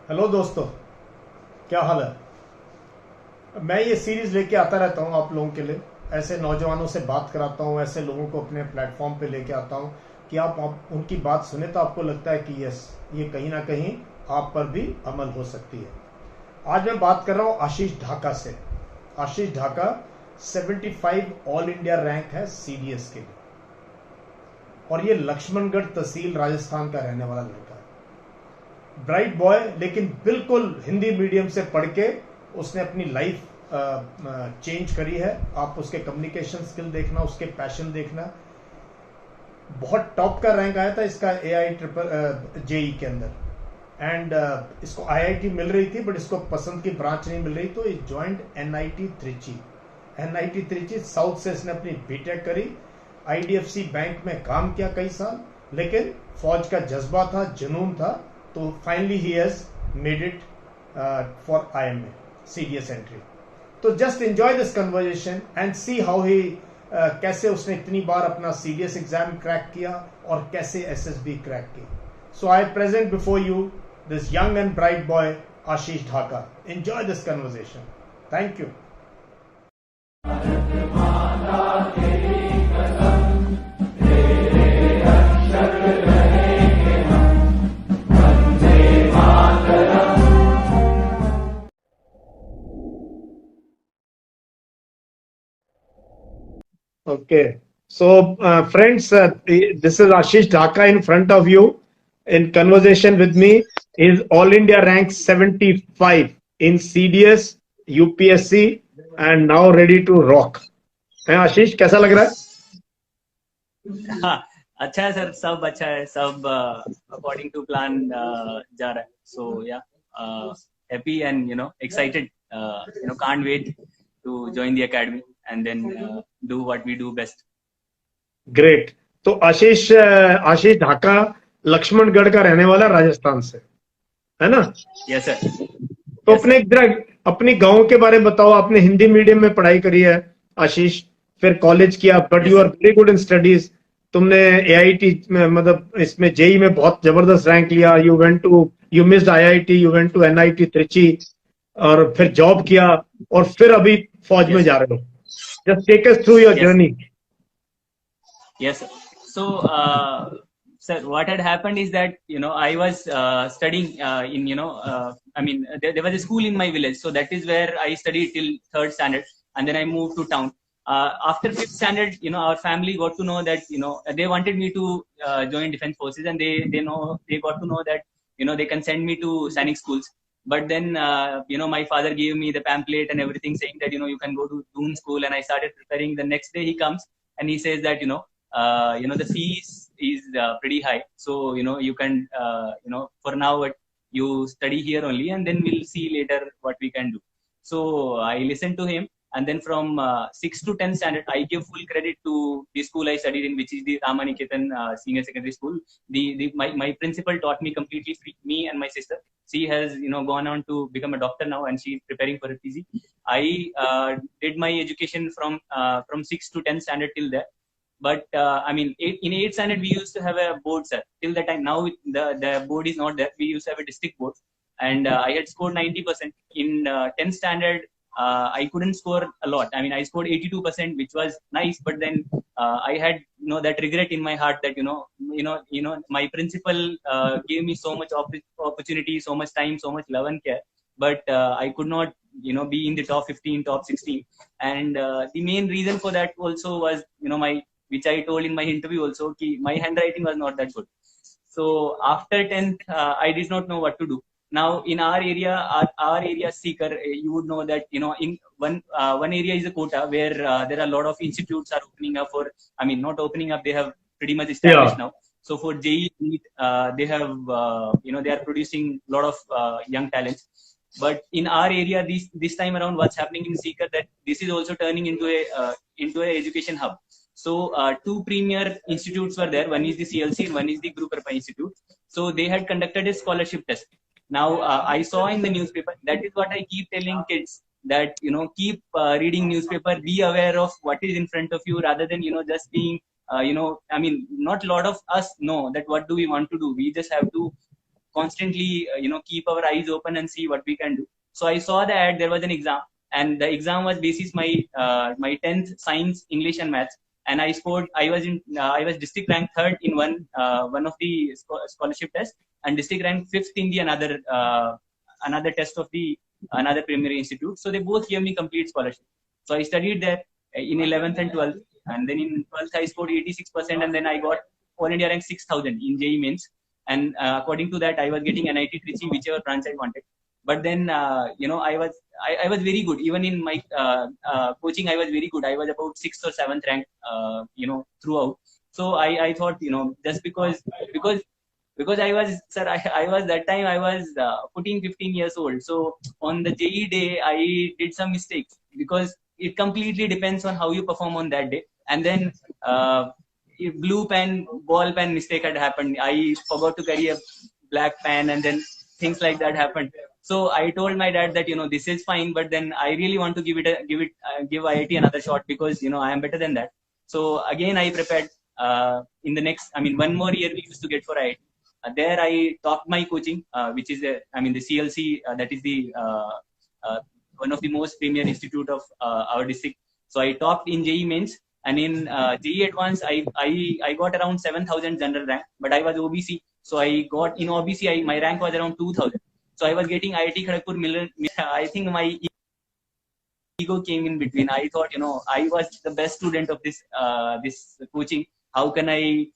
Hello दोस्तों, क्या हाल है। मैं ये सीरीज लेके आता रहता हूँ आप लोगों के लिए। ऐसे नौजवानों से बात कराता हूँ, ऐसे लोगों को अपने प्लेटफॉर्म पे लेके आता हूँ कि आप उनकी बात सुने तो आपको लगता है कि यस, ये कहीं ना कहीं आप पर भी अमल हो सकती है। आज मैं बात कर रहा हूँ आशीष ढाका से। आशीष ढाका 75 ऑल इंडिया रैंक है सीडीएस के लिए, और ये लक्ष्मणगढ़ तहसील राजस्थान का रहने वाला लड़का है। ब्राइट बॉय, लेकिन बिल्कुल हिंदी मीडियम से पढ़ के उसने अपनी लाइफ चेंज करी है। आप उसके कम्युनिकेशन स्किल देखना, उसके पैशन देखना। बहुत टॉप का रैंक आया था इसका एआई ट्रिपल जेई के अंदर। एंड इसको आईआईटी मिल रही थी, बट इसको पसंद की ब्रांच नहीं मिल रही, तो इस joint NIT Trichy. NIT Trichy south से इसने अपनी बीटेक करी। आईडीएफसी बैंक में काम किया कई साल, लेकिन फौज का जज्बा था, जुनून था, तो finally he has made it for IMA CDS entry. तो just enjoy this conversation and see how he, कैसे उसने इतनी बार अपना सीडीएस एग्जाम क्रैक किया और कैसे एसएसबी क्रैक की। So I present before you this young and bright boy Ashish Dhaka. Enjoy this conversation. Thank you. Okay. So, friends, this is Ashish Dhaka in front of you. In conversation with me is All India rank 75 in CDS, UPSC, and now ready to rock. है आशीष, कैसा लग रहा है? हाँ, अच्छा है sir, सब अच्छा है, सब अकॉर्डिंग टू प्लान जा रहा है. सो या happy and excited, can't wait to join the academy and then do what we do best. Great. तो आशीष आशीष ढाका लक्ष्मणगढ़ का रहने वाला, राजस्थान से, है ना? Yes sir. तो यस अपने सर. एक तरह अपनी गांव के बारे में बताओ। आपने हिंदी मीडियम में पढ़ाई करी है आशीष, फिर कॉलेज किया, but yes you are sir. Very good in studies. तुमने एआईटी में, मतलब इसमें जेई में बहुत जबरदस्त रैंक लिया। You missed IIT, you went to NIT Trichy, और फिर जॉब किया, और फिर अभी फौज में यस जा सर. रहे हो। Just take us through your yes. Journey. Yes, sir. So, sir, what had happened is that I was studying in I mean there was a school in my village, so that is where I studied till third standard, and then I moved to town. After fifth standard, our family got to know that they wanted me to join defense forces, and they got to know that they can send me to Sainik schools. But then my father gave me the pamphlet and everything, saying that you can go to Doon school, and I started preparing. The next day he comes and he says that the fees is pretty high, so you can for now you study here only, and then we'll see later what we can do. So I listened to him, and then from 6 to 10 standard I give full credit to the school I studied in, which is the Ramaniketan senior secondary school. My principal taught me completely free, me and my sister. She has gone on to become a doctor now, and she's preparing for a PG. I did my education from 6 to 10 standard till there. But I mean, in 8th standard we used to have a board, sir. Till the time now, the board is not there. We used to have a district board, and I had scored 90%. In 10th standard, I couldn't score a lot. I mean, I scored 82%, which was nice. But then I had that regret in my heart that my principal gave me so much opportunity, so much time, so much love and care. But I could not be in the top 15, top 16. And the main reason for that also was my, which I told in my interview also, ki my handwriting was not that good. So after 10th, I did not know what to do. Now in our area, our area Seeker, you would know that in one area is a Kota where there are a lot of institutes are opening up for. I mean, not opening up; they have pretty much established Yeah. now. So for JEE, they have they are producing a lot of young talents. But in our area, this time around, what's happening in Seeker, that this is also turning into a education hub. So two premier institutes were there. One is the CLC and one is the Guru Kripa Institute. So they had conducted a scholarship test. Now I saw in the newspaper. That is what I keep telling kids, that keep reading newspaper. Be aware of what is in front of you, rather than just being I mean, not a lot of us know that what do we want to do. We just have to constantly keep our eyes open and see what we can do. So I saw the ad, there was an exam, and the exam was basis my 10th science, English and maths, and I scored. I was district ranked third in one of the scholarship tests, and district ranked fifth in the another test of the another primary institute. So they both gave me complete scholarship. So I studied there in 11th and 12th, and then in 12th I scored 86%, and then I got all India rank 6,000 in JEE mains. And according to that, I was getting NIT Trichy, whichever branch I wanted. But then I was very good. Even in my coaching, I was very good. I was about 6th or 7th rank, throughout. So I thought, just because I was, sir, I was that time, I was 14, 15 years old. So on the JEE day, I did some mistakes, because it completely depends on how you perform on that day. And then blue pen, ball pen mistake had happened. I forgot to carry a black pen, and then things like that happened. So I told my dad that, this is fine, but then I really want to give IIT another shot, because, I am better than that. So again, I prepared in the next, one more year we used to get for IIT. There I topped my coaching, which is the CLC, that is the one of the most premier institute of our district. So I topped in JEE mains, and in JEE advanced, I got around 7,000 general rank, but I was OBC. So I got in OBC, my rank was around 2,000. So I was getting IIT Kharagpur million. I think my ego came in between. I thought, I was the best student of this coaching. How can I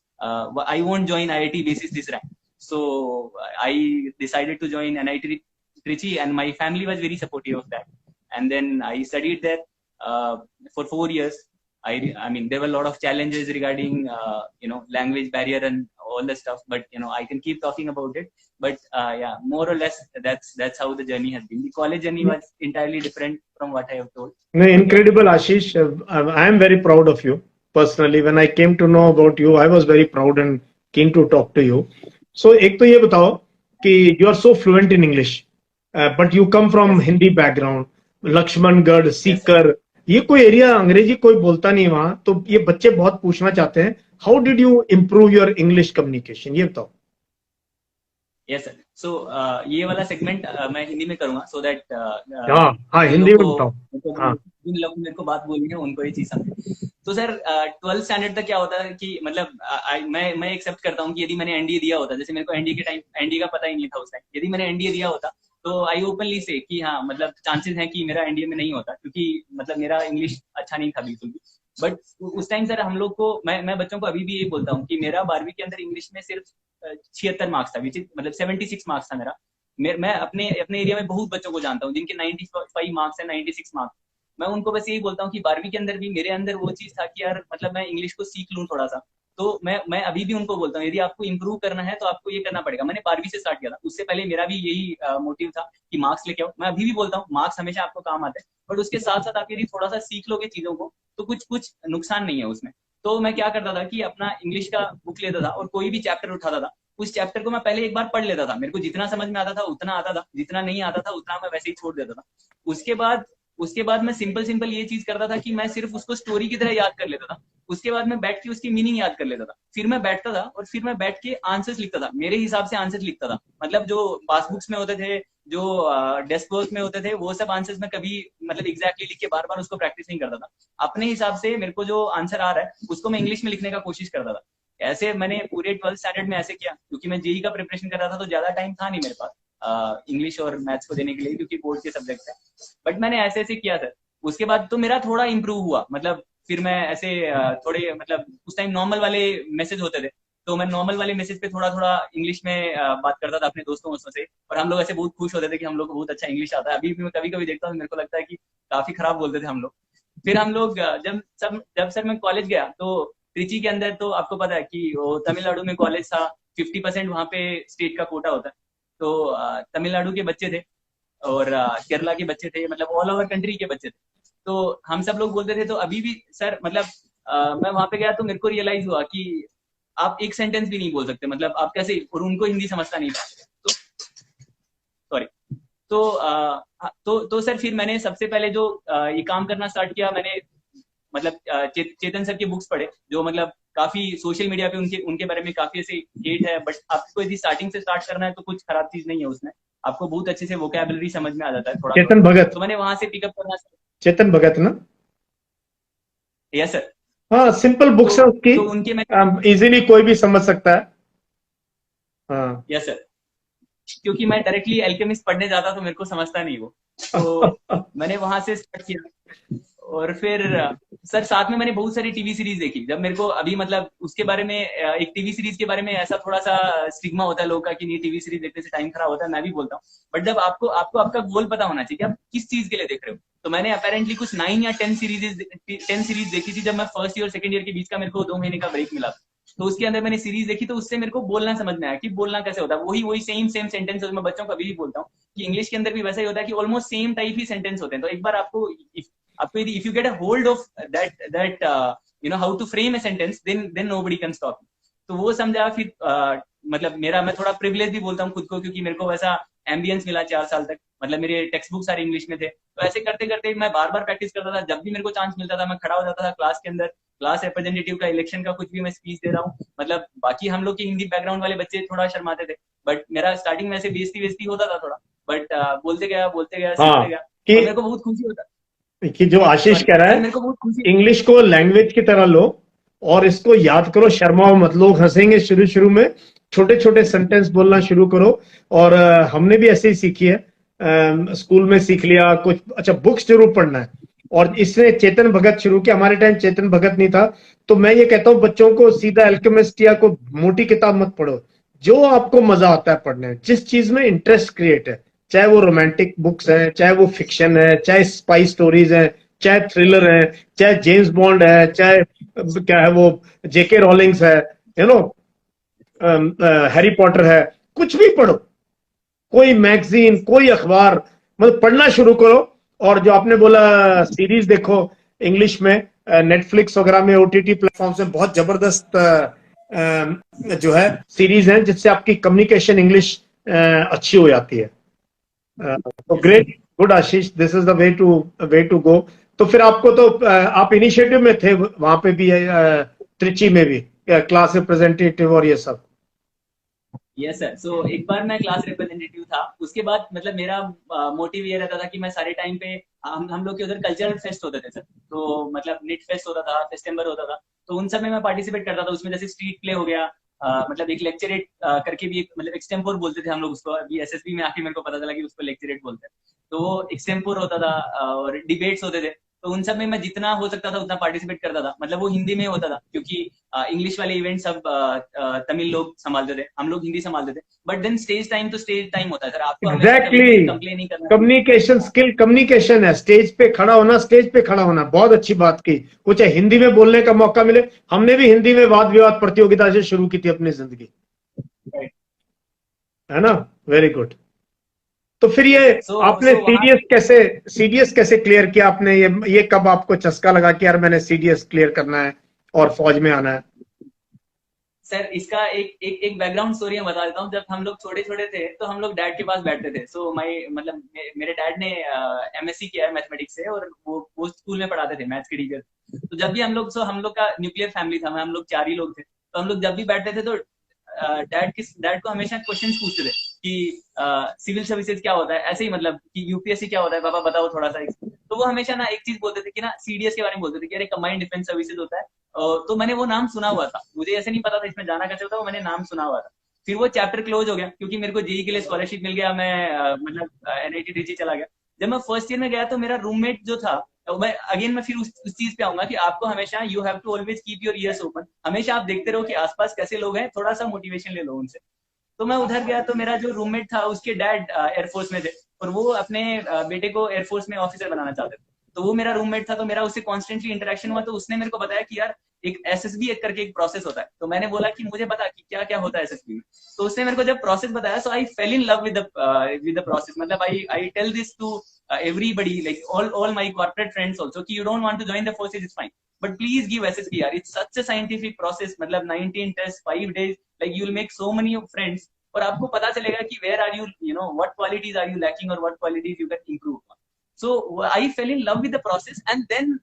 won't join IIT basis this rank. So I decided to join NIT Trichy, and my family was very supportive of that. And then I studied there for 4 years. There were a lot of challenges regarding, language barrier and all the stuff, but, I can keep talking about it. But yeah, more or less, that's how the journey has been. The college journey was entirely different from what I have told. No, incredible, Ashish. I am very proud of you. Personally, when I came to know about you, I was very proud and keen to talk to you. So, एक तो ये बताओ कि you are so fluent in English, but you come from Hindi background, Laxmangarh, Sikar, ये कोई area अंग्रेजी कोई बोलता नहीं वहां, तो ये बच्चे बहुत पूछना चाहते हैं, how did you improve your English communication? ये बताओ. Yes sir. So ये वाला सेगमेंट मैं हिंदी में करूंगा, so that हाँ हिंदी में बताओ. हाँ. जिन लोगों ने मेरे को बात बोलनी है उनको ये चीज समझे. तो सर 12th स्टैंडर्ड तक क्या होता है कि मतलब मैं एक्सेप्ट करता हूँ कि यदि मैंने एनडीए दिया होता, जैसे मेरे को एनडीए के टाइम एनडीए का पता ही नहीं था उस टाइम, यदि मैंने एनडीए दिया होता तो आई ओपनली से कि हाँ मतलब चांसेस हैं कि मेरा एनडीए में नहीं होता, क्योंकि मतलब मेरा इंग्लिश अच्छा नहीं था बिल्कुल भी. बट उस टाइम सर हम लोग को मैं बच्चों को अभी भी ये बोलता हूँ कि मेरा 12वीं के अंदर इंग्लिश में सिर्फ 76 मार्क्स था, मतलब 76 मार्क्स था मेरा. मैं अपने एरिया में बहुत बच्चों को जानता हूँ जिनके 95 मार्क्स है, 96 मार्क्स. मैं उनको बस यही बोलता हूँ कि 12वीं के अंदर भी मेरे अंदर वो चीज था कि यार मतलब मैं इंग्लिश को सीख लूँ थोड़ा सा. तो मैं अभी भी उनको बोलता हूँ यदि आपको इंप्रूव करना है तो आपको ये करना पड़ेगा. मैंने 12वीं से स्टार्ट किया था, उससे पहले मेरा भी यही मोटिव था कि मार्क्स लेके आओ. मैं अभी भी बोलता हूँ मार्क्स हमेशा आपको काम आते हैं, बट उसके साथ साथ आप यदि थोड़ा सा सीख लोगे चीजों को तो कुछ नुकसान नहीं है उसमें. तो मैं क्या करता था कि अपना इंग्लिश का बुक लेता था और कोई भी चैप्टर उठाता था, उस चैप्टर को मैं पहले एक बार पढ़ लेता था. मेरे को जितना समझ में आता था उतना आता था, जितना नहीं आता था उतना मैं वैसे ही छोड़ देता था. उसके बाद मैं सिंपल ये चीज करता था कि मैं सिर्फ उसको स्टोरी की तरह याद कर लेता था. उसके बाद मैं बैठ के उसकी मीनिंग याद कर लेता था. फिर मैं बैठता था और फिर मैं बैठ के आंसर्स लिखता था, मेरे हिसाब से आंसर्स लिखता था. मतलब जो पासबुक्स में होते थे, जो डेस्क वर्क में होते थे, वो सब आंसर्स में कभी मतलब एग्जैक्टली लिख के बार बार उसको प्रैक्टिस नहीं करता था. अपने हिसाब से मेरे को जो आंसर आ रहा है उसको मैं इंग्लिश में लिखने का कोशिश करता था. ऐसे मैंने पूरे 12th स्टैंडर्ड में ऐसे किया, क्योंकि मैं जेई का प्रिपरेशन कर रहा था तो ज्यादा टाइम था नहीं मेरे पास इंग्लिश और मैथ्स को देने के लिए, क्योंकि बोर्ड के सब्जेक्ट है. बट मैंने ऐसे किया था. उसके बाद तो मेरा थोड़ा इंप्रूव हुआ. मतलब फिर मैं ऐसे थोड़े मतलब उस टाइम नॉर्मल वाले मैसेज होते थे, तो मैं नॉर्मल वाले मैसेज पे थोड़ा थोड़ा इंग्लिश में बात करता था अपने दोस्तों से, और हम लोग ऐसे बहुत खुश होते थे कि हम लोग को बहुत अच्छा इंग्लिश आता है. अभी भी मैं कभी कभी देखता हूँ, मेरे को लगता है कि काफी खराब बोलते थे हम लोग. फिर हम लोग जब सर मैं कॉलेज गया तो त्रिची के अंदर तो आपको पता है कि वो तमिलनाडु में कॉलेज था, 50% वहाँ पे स्टेट का कोटा होता है. तो तमिलनाडु के बच्चे थे और केरला के बच्चे थे, मतलब ऑल ओवर कंट्री के बच्चे थे. तो हम सब लोग बोलते थे. तो अभी भी सर मतलब मैं वहां पे गया तो मेरे को रियलाइज हुआ कि आप एक सेंटेंस भी नहीं बोल सकते, मतलब आप कैसे, और उनको हिंदी समझता नहीं था. तो सॉरी. तो सर फिर मैंने सबसे पहले जो ये काम करना स्टार्ट किया, मैंने मतलब चेतन सर की बुक्स पढ़े, जो मतलब काफी सोशल मीडिया पे उनके उनके बारे में काफी ऐसे हेट है, बट आपको यदि स्टार्टिंग से स्टार्ट करना है तो कुछ खराब चीज नहीं है उसमें, आपको बहुत अच्छे से वोकैबुलरी समझ में आ जाता है थोड़ा चेतन थोड़ा। भगत, तो मैंने वहां से पिकअप करना। चेतन भगत ना? Yes sir. हाँ, सिंपल तो बुक्स है उसकी, तो उनके मैं। इजीली कोई भी समझ सकता है। हाँ। Yes sir. क्योंकि मैं डायरेक्टली एल्केमिस्ट पढ़ने जाता तो मेरे को समझता नहीं वो, तो मैंने वहां से स्टार्ट किया। और फिर सर साथ में मैंने बहुत सारी टीवी सीरीज देखी। जब मेरे को अभी मतलब उसके बारे में एक टीवी सीरीज के बारे में ऐसा थोड़ा सा स्टिग्मा होता है लोगों का कि नहीं टीवी सीरीज देखने से टाइम खराब होता है, मैं भी बोलता हूँ, बट जब आपको आपको आपका गोल पता होना चाहिए कि आप किस चीज के लिए देख रहे हो। तो मैंने अपेरेंटली कुछ 9 या 10 सीरीज देखी थी जब मैं फर्स्ट ईयर और सेकंड ईयर के बीच का मेरे को 2 महीने का ब्रेक मिला। तो उसके अंदर मैंने सीरीज देखी, तो उससे मेरे को बोलना समझ में आया कि बोलना कैसे होता है। वही वही सेम सेम सेंटेंस मैं बच्चों को अभी भी बोलता हूँ कि इंग्लिश के अंदर भी वैसा ही होता है कि ऑलमोस्ट सेम टाइप ही सेंटेंस होते हैं। तो एक बार आपको if you get a hold of that how to frame a sentence, then nobody can stop. तो वो समझा। फिर मतलब मेरा, मैं थोड़ा प्रिविलेज भी बोलता हूँ खुद को, क्योंकि मेरे को वैसा एम्बियंस मिला 4 साल तक। मतलब मेरे टेक्स्ट बुक सारे इंग्लिश में थे, तो ऐसे करते करते मैं बार बार प्रैक्टिस करता था। जब भी मेरे को चांस मिलता था मैं खड़ा हो जाता था क्लास के अंदर, क्लास रिप्रेजेंटेटिव का, इलेक्शन का, कुछ भी मैं स्पीच दे रहा हूँ। मतलब बाकी हम लोग के हिंदी बैकग्राउंड वाले बच्चे थोड़ा शर्माते थे, बट मेरा स्टार्टिंग में ऐसे बेइज्जती वेस्ती होता था थोड़ा, बट बोलते गया हाँ, सीखते गया। और मेरे कि को बहुत खुशी होता। जो आशीष सॉरी कह रहा सर, है, मेरे को बहुत खुशी। इंग्लिश को लैंग्वेज की तरह लो और इसको याद करो, शर्माओ मत। लोग हंसेंगे शुरू शुरू में, छोटे छोटे सेंटेंस बोलना शुरू करो। और हमने भी ऐसे ही सीखी है, स्कूल में सीख लिया कुछ। अच्छा, बुक्स जरूर पढ़ना है। और इसने चेतन भगत शुरू किया, हमारे टाइम चेतन भगत नहीं था। तो मैं ये कहता हूँ बच्चों को सीधा अल्केमिस्ट या कोई मोटी किताब मत पढ़ो, जो आपको मजा आता है पढ़ने में, जिस चीज में इंटरेस्ट क्रिएट है, चाहे वो रोमांटिक बुक्स है, चाहे वो फिक्शन है, चाहे स्पाई स्टोरीज है, चाहे थ्रिलर है, चाहे जेम्स बॉन्ड है, चाहे क्या है वो जेके रॉलिंग्स है, यू नो, हैरी पॉटर है, कुछ भी पढ़ो। कोई मैगजीन, कोई अखबार, मतलब पढ़ना शुरू करो। और जो आपने बोला सीरीज देखो इंग्लिश में, नेटफ्लिक्स वगैरह में, ओटीटी प्लेटफॉर्म से बहुत जबरदस्त जो है सीरीज है, जिससे आपकी कम्युनिकेशन इंग्लिश अच्छी हो जाती है। तो yes sir. Great, good Ashish, this is the way to go. तो फिर आपको तो आप इनिशिएटिव में थे वहां पे भी, त्रिची में भी, क्लास रिप्रेजेंटेटिव और ये सब। Yes sir. सो एक बार मैं क्लास रिप्रेजेंटेटिव था, उसके बाद मतलब मेरा मोटिव ये रहता था कि मैं सारे टाइम पे, हम लोग के उधर कल्चरल फेस्ट होते थे सर। तो मतलब निट फेस्ट होता था, फेस्टिवल होता था, तो उन सब में मैं पार्टिसिपेट करता था। उसमें जैसे स्ट्रीट प्ले हो गया, मतलब एक लेक्चरेट करके भी एक, मतलब एक्सटेम्पोर बोलते थे हम लोग उसको। अभी एसएसबी में आके मेरे को पता चला कि उसको लेक्चरेट बोलते हैं। तो वो एक्सटेम्पोर होता था, और डिबेट्स होते थे। तो उन सब में मैं जितना हो सकता था उतना पार्टिसिपेट करता था। मतलब वो हिंदी में होता था, क्योंकि इंग्लिश वाले इवेंट सब तमिल लोग संभालते थे, हम लोग हिंदी संभालते थे। बट देन स्टेज टाइम तो स्टेज टाइम होता है सर, आपको हमेशा कभी एग्जैक्टली, भी कंप्लेन नहीं करना चाहिए। कम्युनिकेशन स्किल, कम्युनिकेशन है, स्टेज पे खड़ा होना, स्टेज पे खड़ा होना। बहुत अच्छी बात की। कुछ हिंदी में बोलने का मौका मिले, हमने भी हिंदी में वाद विवाद प्रतियोगिता से शुरू की थी अपनी जिंदगी, राइट। है ना? Very good. तो फिर यस ये सर। सो आपने सो वहां सीडीएस कैसे क्लियर किया आपने? ये कब आपको चस्का लगा कि यार मैंने सीडीएस क्लियर करना है और फौज में आना है? सर इसका एक बैकग्राउंड स्टोरी मैं बता देता हूँ। जब हम लोग छोटे छोटे थे तो हम लोग डैड के पास बैठते थे। सो माई मतलब मेरे डैड ने एमएससी किया है मैथमेटिक्स से, और वो स्कूल में पढ़ाते थे, मैथ्स के टीचर। तो जब भी हम लोग का न्यूक्लियर फैमिली था, हम लोग 4 ही लोग थे। तो हम लोग जब भी बैठते थे तो डैड को हमेशा क्वेश्चंस पूछते थे कि सिविल सर्विसेज क्या होता है, ऐसे ही मतलब कि यूपीएससी क्या होता है पापा बताओ थोड़ा सा। तो वो हमेशा ना एक चीज बोलते थे कि ना सीडीएस के बारे में बोलते थे कि अरे कंबाइंड डिफेंस सर्विसेज होता है। तो मैंने वो नाम सुना हुआ था, मुझे ऐसे नहीं पता था इसमें जाना कैसे होता है, वो मैंने नाम सुना हुआ था। फिर वो चैप्टर क्लोज हो गया, क्योंकि मेरे को जेई के लिए स्कॉलरशिप मिल गया, मैं मतलब एनआईटी ट्रिची चला गया। जब मैं फर्स्ट ईयर में गया तो मेरा रूममेट जो था, तो मैं फिर उस चीज पे आऊंगा कि आपको हमेशा you have to always keep your ears open. हमेशा आप देखते रहो कि आसपास कैसे लोग हैं, थोड़ा सा मोटिवेशन ले लो उनसे। तो मैं उधर गया तो मेरा जो रूममेट था उसके डैड एयरफोर्स में थे, और वो अपने बेटे को एयरफोर्स में ऑफिसर बनाना चाहते थे। तो वो मेरा रूममेट था, तो मेरा उससे कॉन्स्टेंटली इंटरेक्शन हुआ। तो उसने मेरे को बताया कि यार एक एसएसबी एक करके एक प्रोसेस होता है। तो मैंने बोला कि मुझे बता कि क्या क्या होता है एसएसबी में। तो उसने मेरे को जब प्रोसेस बताया, so I fell in love with the process. मतलब I tell this to everybody, like all my corporate friends also, कि you don't want to join the forces, it's fine, but please give SSB यार, it's such a scientific process। मतलब 19 tests 5 days, like you will make so many of friends, और आपको पता चलेगा कि where are you know what qualities are you lacking or what qualities you can improve on. So I fell in love with the process, and then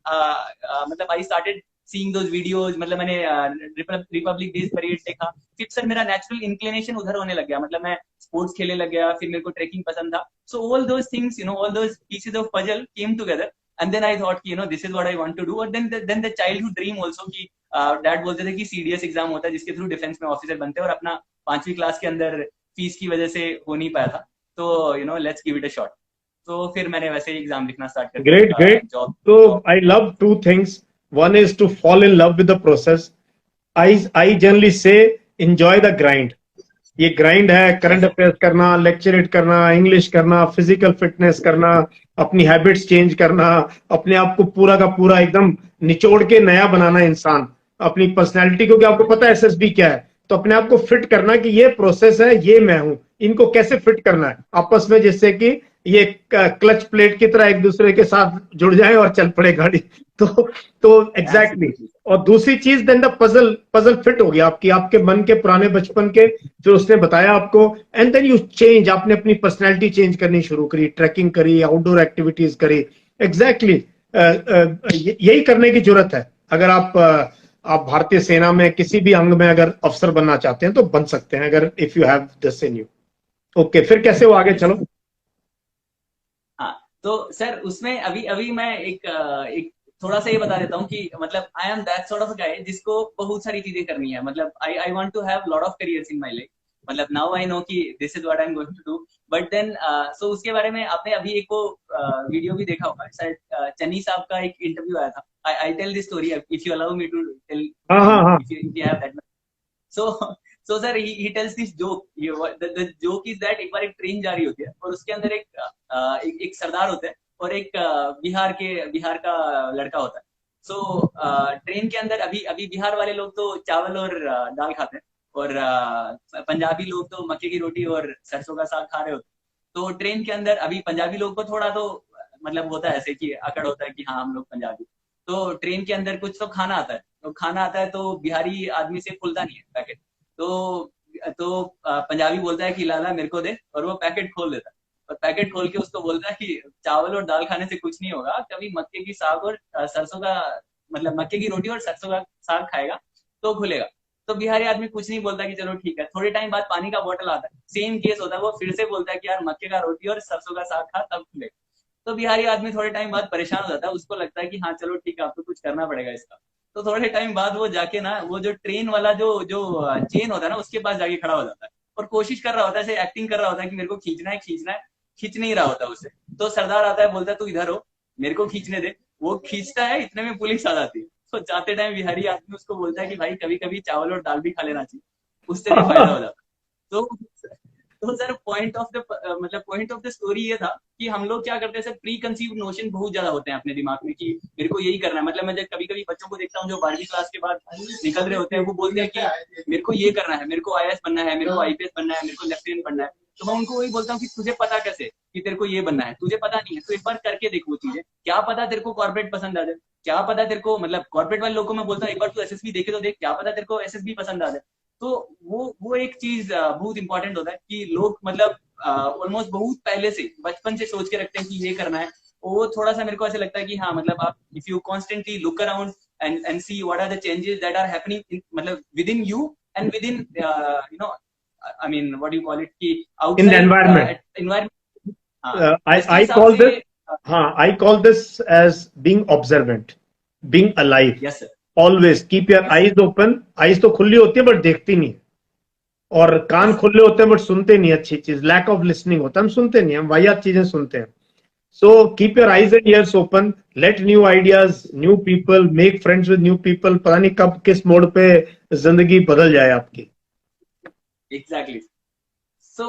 मतलब I started seeing those videos, मतलब मैंने Republic day parade देखा, फिर sir मेरा natural inclination उधर होने लग गया, मतलब मैं स्पोर्ट्स खेलने लग गया, फिर मेरे को ट्रेकिंग पसंद था. So all those things, all those pieces of puzzle came together, and then I thought कि this is what I want to do. और then the childhood dream also, कि डैड बोलते थे कि सीडीएस एग्जाम होता है जिसके थ्रू डिफेंस में ऑफिसर बनते हैं, और अपना 5वीं क्लास के अंदर फीस की वजह से हो नहीं पाया था, तो let's give it a shot. तो फिर मैंने वैसे ही एग्जाम लिखना स्टार्ट कर Great, दिया. great. Job. So I love two things. One is to fall in love with the process. I generally say enjoy the grind. ये ग्राइंड है, current affairs करना, लेक्चरेट करना, इंग्लिश करना, फिजिकल फिटनेस करना, अपनी habits change करना, अपने आप को पूरा का पूरा एकदम निचोड़ के नया बनाना इंसान, अपनी पर्सनैलिटी, क्योंकि आपको पता है एसएसबी क्या है, तो अपने आप को फिट करना कि ये प्रोसेस है, ये मैं हूं, इनको कैसे फिट करना है आपस में, जिससे कि ये क्लच प्लेट की तरह एक दूसरे के साथ जुड़ जाए और चल पड़े गाड़ी. तो तो एग्जैक्टली. और दूसरी चीज, then the puzzle puzzle fit हो गया आपकी, आपके मन के पुराने बचपन के जो उसने बताया आपको, एंड देन यू चेंज, आपने अपनी पर्सनैलिटी चेंज करनी शुरू करी, ट्रैकिंग करी, आउटडोर एक्टिविटीज करी. एग्जैक्टली. यही करने की जरूरत है. अगर आप भारतीय सेना में किसी भी अंग में अगर अफसर बनना चाहते हैं तो बन सकते हैं, अगर if you have this in you. Okay, फिर कैसे हो आगे, चलो. हाँ, तो सर उसमें अभी अभी मैं एक थोड़ा सा ये बता देता हूँ कि मतलब I am that sort of guy जिसको बहुत सारी चीजें करनी है. मतलब I want to have lot of careers in my life. मतलब नाउ आई नो कि this is what I am going to do. But then so उसके बारे में आपने अभी एक वो वीडियो भी देखा होगा शायद, चन्नी साहब का एक इंटरव्यू आया था. I tell this story if you allow me to tell, हाँ हाँ हाँ. if you have that. So so sir he tells this joke. The joke is that एक बार एक ट्रेन जा रही होती है और उसके अंदर एक सरदार होता है और एक बिहार का लड़का होता है. सो ट्रेन के अंदर अभी अभी बिहार वाले लोग तो चावल और दाल खाते हैं, और पंजाबी लोग तो मक्के की रोटी और सरसों का साग खा रहे होते हैं. तो ट्रेन के अंदर अभी पंजाबी लोग को थोड़ा तो मतलब होता है ऐसे कि अकड़ होता है कि हाँ हम लोग पंजाबी. तो ट्रेन के अंदर कुछ तो खाना आता है, तो खाना आता है तो बिहारी आदमी से खुलता नहीं है पैकेट. तो पंजाबी बोलता है कि लाला मेरे को दे, और वो पैकेट खोल देता है. और पैकेट खोल के उसको बोलता है कि चावल और दाल खाने से कुछ नहीं होगा, कभी मक्के की साग और सरसों का, मतलब मक्के की रोटी और सरसों का साग खाएगा तो खुलेगा. तो बिहारी आदमी कुछ नहीं बोलता कि चलो ठीक है. थोड़े टाइम बाद पानी का बोतल आता है, सेम केस होता है, वो फिर से बोलता है कि यार मक्के का रोटी और सरसों का साग खा तब खुलेगा. तो बिहारी आदमी थोड़े टाइम बाद परेशान हो जाता है, उसको लगता है कि हाँ चलो ठीक है, आपको कुछ करना पड़ेगा इसका. तो थोड़े टाइम बाद वो जाके ना वो जो ट्रेन वाला जो जो चेन होता है ना उसके पास जाके खड़ा हो जाता है और कोशिश कर रहा होता है, ऐसे एक्टिंग कर रहा होता है कि मेरे को खींचना है खींचना है, खींच नहीं रहा होता उसे. तो सरदार आता है, बोलता है तू इधर हो, मेरे को खींचने दे. वो खींचता है, इतने में पुलिस आ जाती है. तो जाते टाइम बिहारी आदमी उसको बोलता है कि भाई कभी कभी चावल और दाल भी खा लेना चाहिए, उससे भी फायदा हो जाता है. तो तो सर पॉइंट ऑफ द मतलब पॉइंट ऑफ द स्टोरी ये था कि हम लोग क्या करते हैं सर, प्री कंसीव नोशन बहुत ज्यादा होते हैं अपने दिमाग में कि मेरे को यही करना है. मतलब मैं जब कभी कभी बच्चों को देखता हूँ जो 12वीं क्लास के बाद निकल रहे होते हैं, वो बोलते हैं कि मेरे को ये करना है, मेरे को आईएएस बनना है, मेरे को आईपीएस बनना है, मेरे को लेफ्टिनेंट बनना है. तो मैं उनको वही बोलता हूँ कि तुझे पता कैसे कि तेरे को ये बनना है, तुझे पता नहीं है, तो एक बार करके देख वो चीजें. क्या पता तेरे को कॉर्पोरेट पसंद आ जाए, क्या पता तेरे को, मतलब कॉर्पोरेट वाले लोगों को मैं बोलता हूँ एक बार तू एसएसबी देखे तो देख, क्या पता तेरे को एसएसबी पसंद आ जाए. तो वो एक चीज बहुत इंपॉर्टेंट होता है कि लोग मतलब ऑलमोस्ट बहुत पहले से बचपन से सोच के रखते हैं कि ये करना है. वो थोड़ा सा मेरे को ऐसे लगता है कि हाँ मतलब आप if you constantly look around and see what are the changes that are happening मतलब within you and within I mean what do you call it कि outside In the environment. environment. I call this, I call this as being observant, being alive. Yes sir. Always keep your eyes open. eyes तो खुली होती है but देखती नहीं, और कान खुले होते हैं बट सुनते नहीं. अच्छी चीज, लैक ऑफ लिसनिंग होता है, हम सुनते नहीं, हम वाहियात चीजें सुनते हैं. So keep your eyes and ears open, let new ideas, new people, make friends with new people. पता नहीं कब किस मोड़ पे जिंदगी बदल जाए आपकी. एग्जैक्टली. सो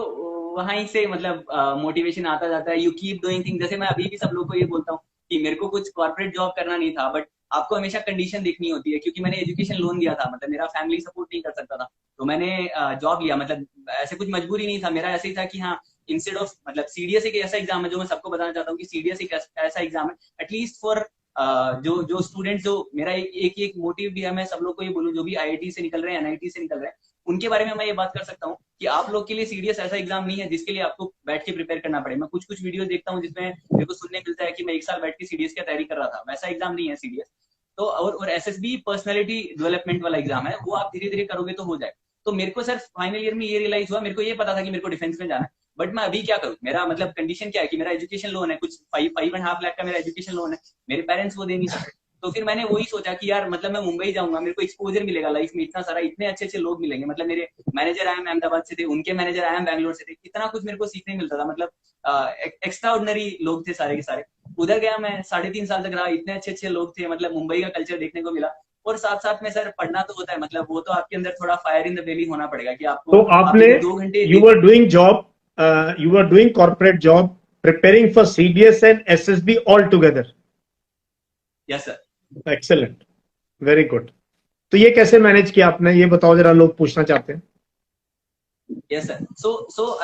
वहीं से मतलब मोटिवेशन आता जाता है. You keep doing thing. जैसे मैं अभी भी सब लोग को ये बोलता हूँ कि मेरे को कुछ कॉर्पोरेट जॉब करना नहीं था, बट आपको हमेशा कंडीशन देखनी होती है, क्योंकि मैंने एजुकेशन लोन लिया था, मतलब मेरा फैमिली सपोर्ट नहीं कर सकता था, तो मैंने जॉब लिया. मतलब ऐसे कुछ मजबूरी नहीं था, मेरा ऐसे ही था कि हाँ इंस्टेड ऑफ, मतलब सीडीएस एक ऐसा एग्जाम है जो मैं सबको बताना चाहता हूँ कि सीडीएस एक ऐसा एग्जाम है एटलीस्ट फॉर जो स्टूडेंट, जो मेरा एक मोटिव भी है, मैं सब लोग को ये बोलूँ जो भी आईआईटी से निकल रहे हैं, एनआईटी से निकल रहे हैं, उनके बारे में मैं ये बात कर सकता हूँ कि आप लोग के लिए सीडीएस ऐसा एग्जाम नहीं है जिसके लिए आपको बैठ के प्रिपेयर करना पड़े. मैं कुछ वीडियो देखता हूँ जिसमें मेरे को सुनने मिलता है कि मैं 1 साल बैठ के सीडीएस की तैयारी कर रहा था. वैसा एग्जाम नहीं है सीडीएस. तो और एसएसबी पर्सनैलिटी डेवलपमेंट वाला एग्जाम है, वो आप धीरे धीरे करोगे तो हो जाए। तो मेरे को सर फाइनल ईयर में ये रियलाइज हुआ, मेरे को ये पता था कि मेरे को डिफेंस में जाना है, बट मैं अभी क्या करूं, मेरा मतलब कंडीशन क्या है कि मेरा एजुकेशन लोन है, कुछ 5.5 लाख का मेरा एजुकेशन लोन है, मेरे पेरेंट्स वो दे नहीं सकते। तो फिर मैंने वही सोचा कि यार मतलब मैं मुंबई जाऊंगा, मेरे को एक्सपोजर मिलेगा लाइफ में, इतना सारा इतने अच्छे अच्छे लोग मिलेंगे, मतलब मेरे मैनेजर आए अहमदाबाद से थे, उनके मैनेजर आए बैंगलोर से थे, कितना कुछ मेरे को सीखने मिलता था, मतलब एक्स्ट्रा ऑर्डिनरी लोग थे सारे के सारे। उधर गया मैं 3.5 साल तक रहा, इतने अच्छे अच्छे लोग थे, मतलब मुंबई का कल्चर देखने को मिला। और साथ साथ में सर पढ़ना तो होता है, मतलब वो तो आपके अंदर थोड़ा फायर इन द बेली होना पड़ेगा कि आपको, तो आपने, 2 घंटे you are doing job, you are doing corporate job, preparing for CDS and SSB all together. Yes sir. Excellent, very good. तो ये कैसे मैनेज किया आपने, ये बताओ जरा, लोग पूछना चाहते हैं। Yes sir. सो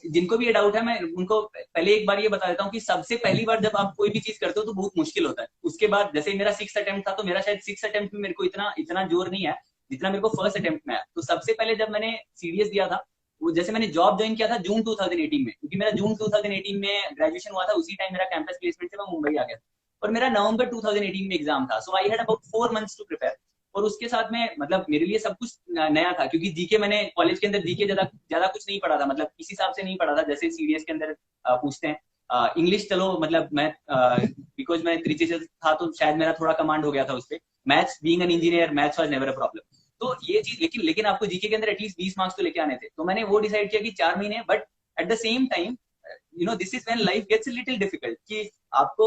जिनको भी ये डाउट है, मैं उनको पहले एक बार ये बता देता हूँ कि सबसे पहली बार जब आप कोई भी चीज करते हो तो बहुत मुश्किल होता है। उसके बाद जैसे मेरा 6th अटेम्प्ट था, तो मेरा शायद 6th अटेम्प्ट में मेरे को इतना जोर नहीं है जितना मेरे को फर्स्ट अटेम्प्ट में आया। तो सबसे पहले जब मैंने सीडीएस दिया था, वो जैसे मैंने जॉब ज्वाइन किया था जून 2018 में, क्योंकि मेरा जून 2018 में ग्रेजुएशन हुआ था, उसी टाइम मेरा कैंपस प्लेसमेंट से मैं मुंबई आ गया था, और मेरा नवंबर 2018 में एग्जाम था। So I had about 4 months to prepare. और उसके साथ में मतलब मेरे लिए सब कुछ नया था, क्योंकि जीके मैंने कॉलेज के अंदर जीके ज्यादा कुछ नहीं पढ़ा था, मतलब इस हिसाब से नहीं पढ़ा था जैसे सीडीएस के अंदर पूछते हैं। इंग्लिश चलो, मतलब मैं बिकॉज मैं त्रिची से था तो शायद मेरा थोड़ा कमांड हो गया था उस पर। Maths, being an engineer, maths was never a problem. तो ये चीज, लेकिन आपको जीके के अंदर एटलीस्ट 20 मार्क्स तो लेके आने थे। तो मैंने वो डिसाइड किया कि 4 महीने, but at the same time this is when life gets little difficult, कि आपको,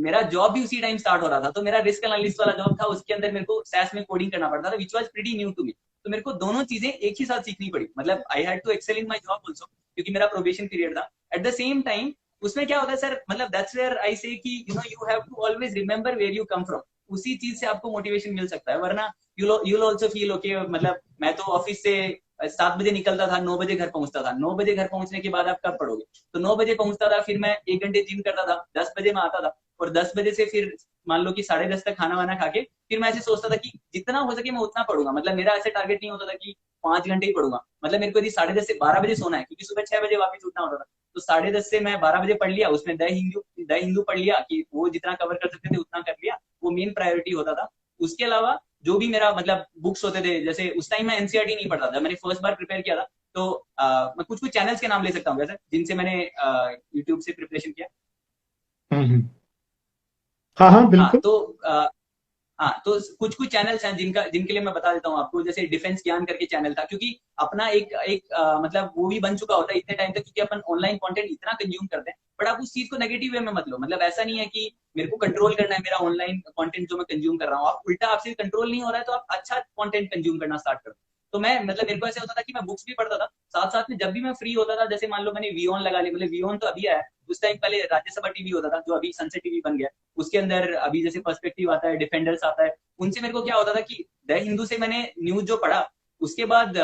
मेरा जॉब भी उसी टाइम स्टार्ट हो रहा था, तो मेरा रिस्क एनालिस्ट वाला जॉब था, उसके अंदर मेरे को सैस में कोडिंग करना पड़ता था, which was pretty new to me. तो मेरे को दोनों चीजें एक ही साथ सीखनी पड़ी, मतलब I had to excel in my job also, क्योंकि मेरा प्रोबेशन पीरियड था। एट द सेम टाइम उसमें क्या होता है सर, मतलब दैट्स वेयर आई से कि you have to always remember where you come from. उसी चीज से आपको मोटिवेशन मिल सकता है, वरना you'll also feel okay। मतलब मैं तो ऑफिस से 7 बजे निकलता था, 9 बजे घर पहुंचता था। 9 बजे घर पहुंचने के बाद आप कब पढ़ोगे? तो 9 बजे पहुंचता था, फिर मैं 1 घंटे जिम करता था, 10 बजे मैं आता था, और 10 बजे से फिर मान लो कि 10:30 तक खाना वाना खा के फिर मैं ऐसे सोचता था कि जितना हो सके मैं उतना पढ़ूंगा। मतलब मेरा ऐसे टारगेट नहीं होता था कि 5 घंटे ही पढ़ूंगा, मतलब मेरे को यदि 10:30 से 12 बजे सोना है, क्योंकि सुबह 6 बजे वापस उठना होता था, तो 10:30 से मैं 12 बजे पढ़ लिया, उसमें द हिंदू पढ़ लिया, कि वो जितना कवर कर सकते थे उतना कर लिया, वो मेन प्रायोरिटी होता था। उसके अलावा जो भी मेरा मतलब बुक्स होते थे, जैसे उस टाइम मैं एनसीईआरटी नहीं पढ़ता था, मैंने फर्स्ट बार प्रिपेयर किया था, तो मैं कुछ चैनल्स के नाम ले सकता हूँ वैसे, जिनसे मैंने यूट्यूब से प्रिपरेशन किया। हाँ हाँ हाँ, बिल्कुल। तो कुछ चैनल्स हैं जिनके लिए मैं बता देता हूँ आपको। जैसे डिफेंस ज्ञान करके चैनल था, क्योंकि अपना मतलब वो भी बन चुका होता है इतने टाइम तक, क्योंकि अपन ऑनलाइन कंटेंट इतना कंज्यूम करते हैं। बट आप उस चीज को नेगेटिव वे में मत लो, मतलब ऐसा नहीं है कि मेरे को कंट्रोल करना है मेरा ऑनलाइन कंटेंट जो मैं कंज्यूम कर रहा हूँ। आप उल्टा, आपसे कंट्रोल नहीं हो रहा है तो आप अच्छा कंटेंट कंज्यूम करना स्टार्ट करो। तो मैं मतलब मेरे को ऐसे होता था कि मैं बुक्स भी पढ़ता था, साथ साथ में जब भी मैं फ्री होता था, जैसे मान लो मैंने वीऑन लगा लिया, मतलब वीऑन तो अभी आया, उस टाइम पहले राज्यसभा टीवी होता था जो अभी सनसेट टीवी बन गया। उसके अंदर अभी जैसे पर्सपेक्टिव आता है, डिफेंडर्स आता है, उनसे मेरे को क्या होता था कि द हिंदू से मैंने न्यूज जो पढ़ा, उसके बाद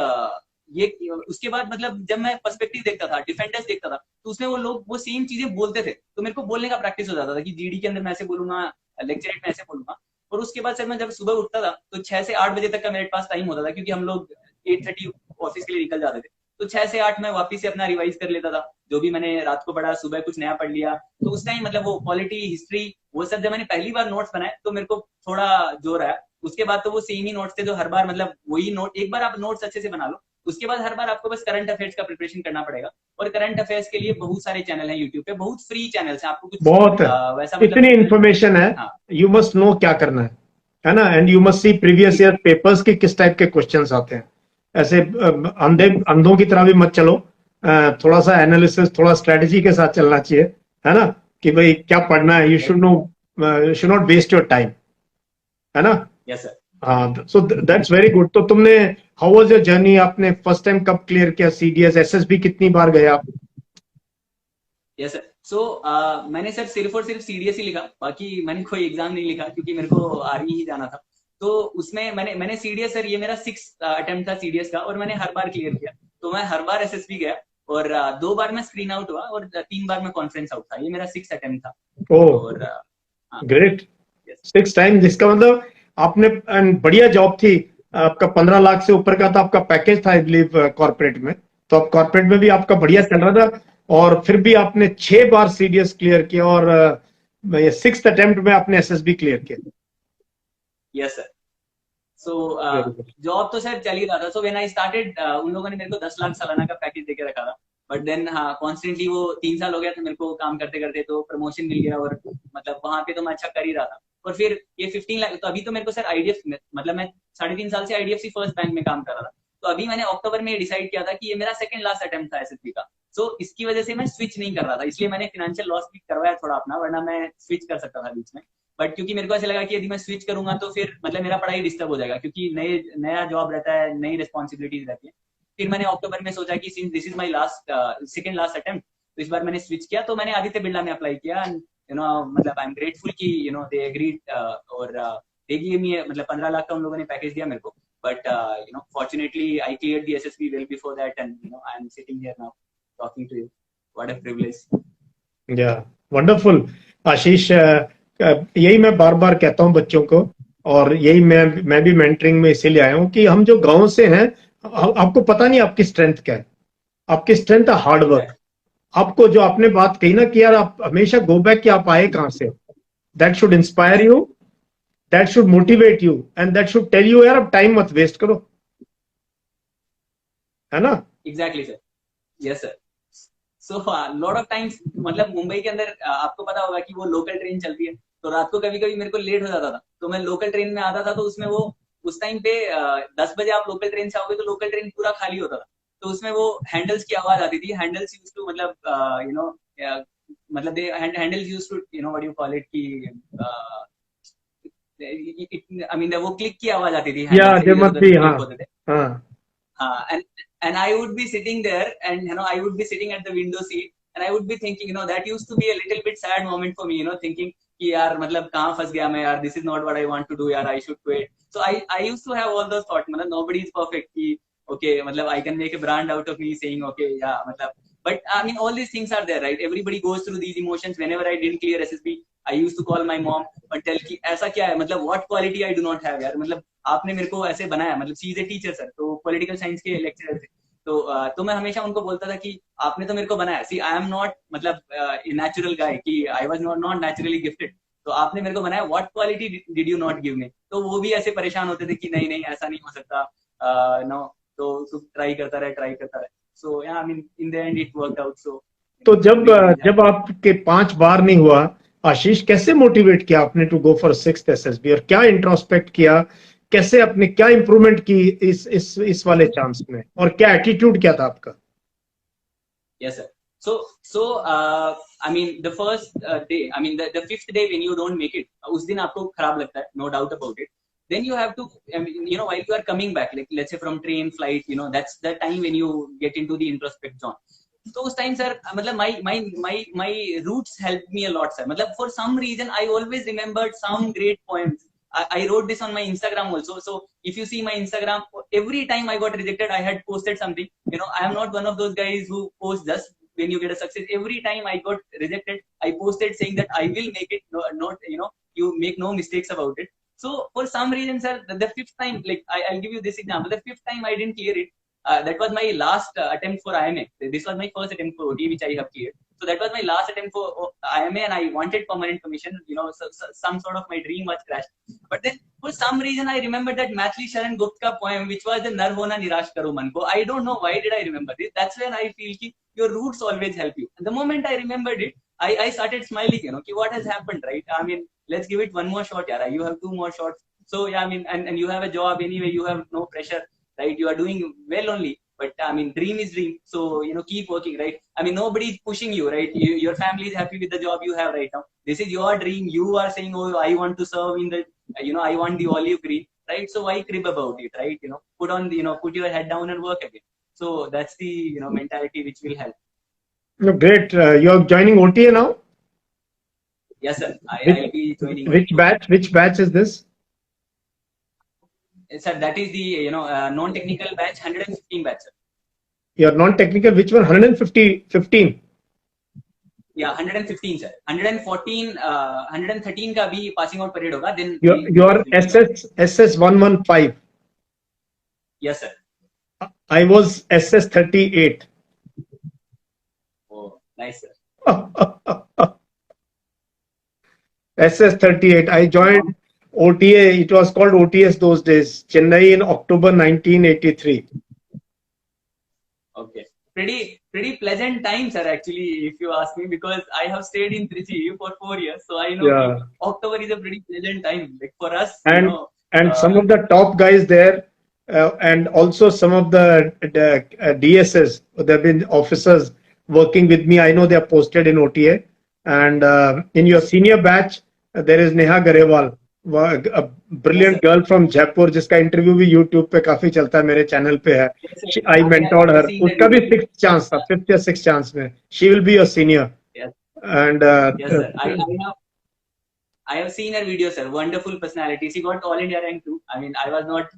उसके बाद मतलब जब मैं पर्सपेक्टिव देखता था, डिफेंडर्स देखता था, तो उसमें वो लोग वो सेम चीजें बोलते थे, तो मेरे को बोलने का प्रैक्टिस हो जाता था कि जीडी के अंदर मैं ऐसे बोलूंगा, लेक्चरेट में ऐसे बोलूंगा। और उसके बाद सर मैं जब सुबह उठता था तो 6 से 8 बजे तक का मेरे पास टाइम होता था, क्योंकि हम लोग 8:30 ऑफिस के लिए निकल जाते थे। तो 6 से 8 में वापिस से अपना रिवाइज कर लेता था, जो भी मैंने रात को पढ़ा, सुबह कुछ नया पढ़ लिया। तो उस टाइम मतलब वो पॉलिटी, हिस्ट्री, वो सब जब मैंने पहली बार नोट्स बनाए तो मेरे को थोड़ा जोर आया। उसके बाद तो वो सेम ही नोट्स थे जो हर बार, मतलब वही नोट, एक बार आप नोट्स अच्छे से बना लो, उसके बाद हर बार आपको बस करंट अफेयर्स का प्रिपरेशन करना पड़ेगा। और करंट अफेयर्स के लिए बहुत सारे चैनल हैं यूट्यूब पे, बहुत फ्री चैनल्स हैं, आपको कुछ बहुत है, वैसा इतनी मतलब इंफॉर्मेशन है, हाँ यू मस्ट नो क्या करना है ना। And you must see previous year papers के किस टाइप के क्वेश्चंस आते हैं। ऐसे अंधों की तरह भी मत चलो, थोड़ा सा एनालिसिस, थोड़ा स्ट्रेटजी के साथ चलना चाहिए, है ना, कि भाई क्या पढ़ना है। You should know, you should not waste your time, है ना। Yes sir. हाँ, सो दैट्स वेरी गुड। तो तुमने, हाउ वाज योर जर्नी, आपने फर्स्ट टाइम कब क्लियर किया सीडीएस, एसएसबी कितनी बार गए आप? Yes sir. सो मैंने सर सिर्फ और सिर्फ सीडीएस ही लिखा, बाकी मैंने कोई एग्जाम नहीं लिखा, क्योंकि मेरे को आर्मी ही जाना था। तो उसमें मैंने सीडीएस, सर ये मेरा 6th अटेम्प्ट था सीडीएस का, और मैंने हर बार क्लियर किया। तो मैं हर बार एसएसबी गया, और 2 बार मैं स्क्रीन आउट हुआ, और 3 बार मैं कॉन्फ्रेंस आउट था। ये मेरा 6th अटेम्प्ट था। ओह और हाँ, ग्रेट, यस 6 टाइम, जिसका मतलब आपने, बढ़िया जॉब थी आपका, 15 लाख से ऊपर का तो आपका पैकेज था आई बिलीव कॉर्पोरेट में। तो अब कॉर्पोरेट में भी आपका बढ़िया यस चल रहा था, और फिर भी आपने 6 बार सीडीएस क्लियर किया, और ये 6th अटेम्प्ट में आपने एसएसबी क्लियर किया। Yes sir. So very good. Job तो सर चल ही रहा था. सो व्हेन आई स्टार्टेड उन लोगों ने मेरे को 10 लाख सालाना का पैकेज देके रखा था. बट देन हाँ कॉन्स्टेंटली वो 3 साल हो गया था मेरे को काम करते करते, तो प्रमोशन मिल गया और मतलब वहां पे तो मैं अच्छा कर ही रहा था. और फिर ये 15 लाख, तो अभी तो मेरे को सर आईडीएफ मतलब मैं 3.5 साल से आईडीएफसी फर्स्ट बैंक में काम कर रहा था. तो अभी मैंने अक्टूबर में डिसाइड किया था कि ये मेरा सेकंड लास्ट अटेम्प्ट था एसएसबी का. सो इसकी वजह से मैं स्विच नहीं कर रहा था, इसलिए मैंने फाइनेंशियल लॉस भी करवाया थोड़ा अपना, वरना मैं स्विच कर सकता था बीच में. बट क्योंकि मेरे को ऐसा लगा कि यदि मैं स्विच करूंगा तो फिर मतलब मेरा पढ़ाई डिस्टर्ब हो जाएगा, क्योंकि नया जॉब रहता है, नई रिस्पॉन्सिबिलिटीज रहती है. फिर मैंने अक्टूबर में सोचा कि since this is my last second last attempt, तो इस बार मैंने स्विच किया. तो मैंने आदित्य बिरला में अप्लाई किया एंड मतलब आई एम ग्रेटफुल कि दे एग्रीड और दे गिव मी मतलब 15 लाख का उन लोगों ने पैकेज दिया मेरे को. But fortunately I cleared the SSB well before that, and I am sitting here now talking to you. What a privilege. या वंडरफुल. आशीष, यही मैं बार बार कहता हूं बच्चों को, और यही मैं भी मेंटरिंग में इसीलिए आया हूं कि हम जो गांव से हैं, आपको पता नहीं आपकी स्ट्रेंथ क्या है. आपकी स्ट्रेंथ है हार्ड वर्क. आपको जो आपने बात कही ना कि यार आप हमेशा गो बैक कि आप आए कहां से, that should inspire you, that should motivate you, and that should tell you यार अब टाइम मत वेस्ट करो, है ना. Exactly sir. Yes sir. So lot of times मतलब मुंबई के अंदर आपको पता होगा कि वो लोकल ट्रेन चलती है, तो रात को कभी कभी मेरे को लेट हो जाता था, तो मैं लोकल ट्रेन में आता था. तो उसमें वो उस टाइम पे 10 बजे आप लोकल ट्रेन से आओगे तो लोकल ट्रेन पूरा खाली होता था. तो उसमें वो हैंडल्स की आवाज आती थी. हैंडल्स यूज टू मतलब मतलब they handles use to what you call it की आई मीन वो क्लिक की आवाज आती थी, या हैंडल से दे मस्ट इधर-उधर बी. क्लिक हाँ होते थे. हाँ. And I would be sitting there, and I would be sitting at the window seat, and I would be thinking, that used to be a little bit sad moment for me, thinking कि यार मतलब कहाँ फंस गया मैं यार, this is not what I want to do यार, I should quit. So I used to have all those thoughts. मतलब nobody is perfect कि okay मतलब I can make a brand out of me saying okay yeah मतलब. But I mean all these things are there, right? Everybody goes through these emotions. Whenever I didn't clear SSB, I used to call my mom and tell कि ऐसा क्या है, मतलब what quality I do not have यार, मतलब आपने मेरे को ऐसे बनाया, मतलब she is a teacher sir, तो पॉलिटिकल साइंस के लेक्चरर थे. तो मैं हमेशा उनको बोलता था कि आपने तो मेरे को बनाया, सी आई एम नॉट मतलब नेचुरल गाय कि I was not naturally gifted, तो आपने मेरे को बनाया, what quality did you not give me. तो वो भी ऐसे परेशान होते थे कि नहीं नहीं ऐसा नहीं हो सकता, नो, तो ट्राई करता रहे. So yeah I mean in the end it worked out. So तो जब आपके 5 बार नहीं हुआ, आशीष कैसे मोटिवेट किया आपने to go for 6th SSB, और क्या इंट्रोस्पेक्ट किया, कैसे अपने क्या इंप्रूवमेंट की इस वाले चांस में, और क्या एटीट्यूड क्या था आपका? Yes, sir. So I mean the first day, I mean the fifth day when you don't make it, उस दिन आपको खराब लगता है, no doubt about it. Then you have to, I mean, while you are coming back, like let's say from train, flight, that's the time when you get into the introspect zone. तो उस time sir मतलब my roots helped me a lot sir. मतलब for some reason I always remembered some great poems. I wrote this on my Instagram also. So if you see my Instagram, every time I got rejected, I had posted something. I am not one of those guys who post just when you get a success. Every time I got rejected, I posted saying that I will make it. Not you make no mistakes about it. So for some reason, sir, the fifth time, like I'll give you this example. The fifth time I didn't clear it. That was my last attempt for IMA. This was my first attempt for OT, which I have cleared. So that was my last attempt for IMA, and I wanted permanent commission. So some sort of my dream was crashed. But then, for some reason, I remembered that Maithili Sharan Gupta poem, which was the Nar Hona Nirash Karo Man Ko. I don't know why did I remember this. That's when I feel ki your roots always help you. And the moment I remembered it, I started smiling. Ki what has happened, right? I mean, let's give it one more shot, yara. You have 2 more shots. So yeah, I mean, and you have a job anyway. You have no pressure, right? You are doing well only. But I mean, dream is dream. So keep working, right? I mean, nobody is pushing you, right? Your family is happy with the job you have right now. This is your dream. You are saying, oh, I want to serve in the, I want the olive green, right? So why crib about it, right? Put on the, put your head down and work again. So that's the, mentality which will help. Great. You're joining OTA now? Yes, sir. I'll be joining. Which batch? Which batch is this? Sir, that is the non-technical batch, 115 batch. Sir. Your non-technical, which one? 115. Yeah, 115 sir. 114, 113 का भी passing out period होगा. Then your SS 115. Yes sir. I was SS 38. Oh, nice sir. SS 38. I joined OTA, it was called OTS those days. Chennai in October 1983. Okay. Pretty pleasant times, sir, actually, if you ask me, because I have stayed in Trichy for 4 years, so I know Yeah. October is a pretty pleasant time. Like for us, And some of the top guys there, and also some of the DSS, there have been officers working with me. I know they are posted in OTA. And in your senior batch, there is Neha Garewal, a yes, sir. brilliant girl from Jaipur, जिसका interview भी YouTube पे काफी चलता है, मेरे channel पे है. Yes, sir. I mentored I have her. seen that उसका भी video. सिक्स चांस था, फिफ्थ या सिक्स चांस में. She will be your senior. Yes, And yes, sir. I have seen her video, sir. Wonderful personality. She got all India rank too. I mean, I was not,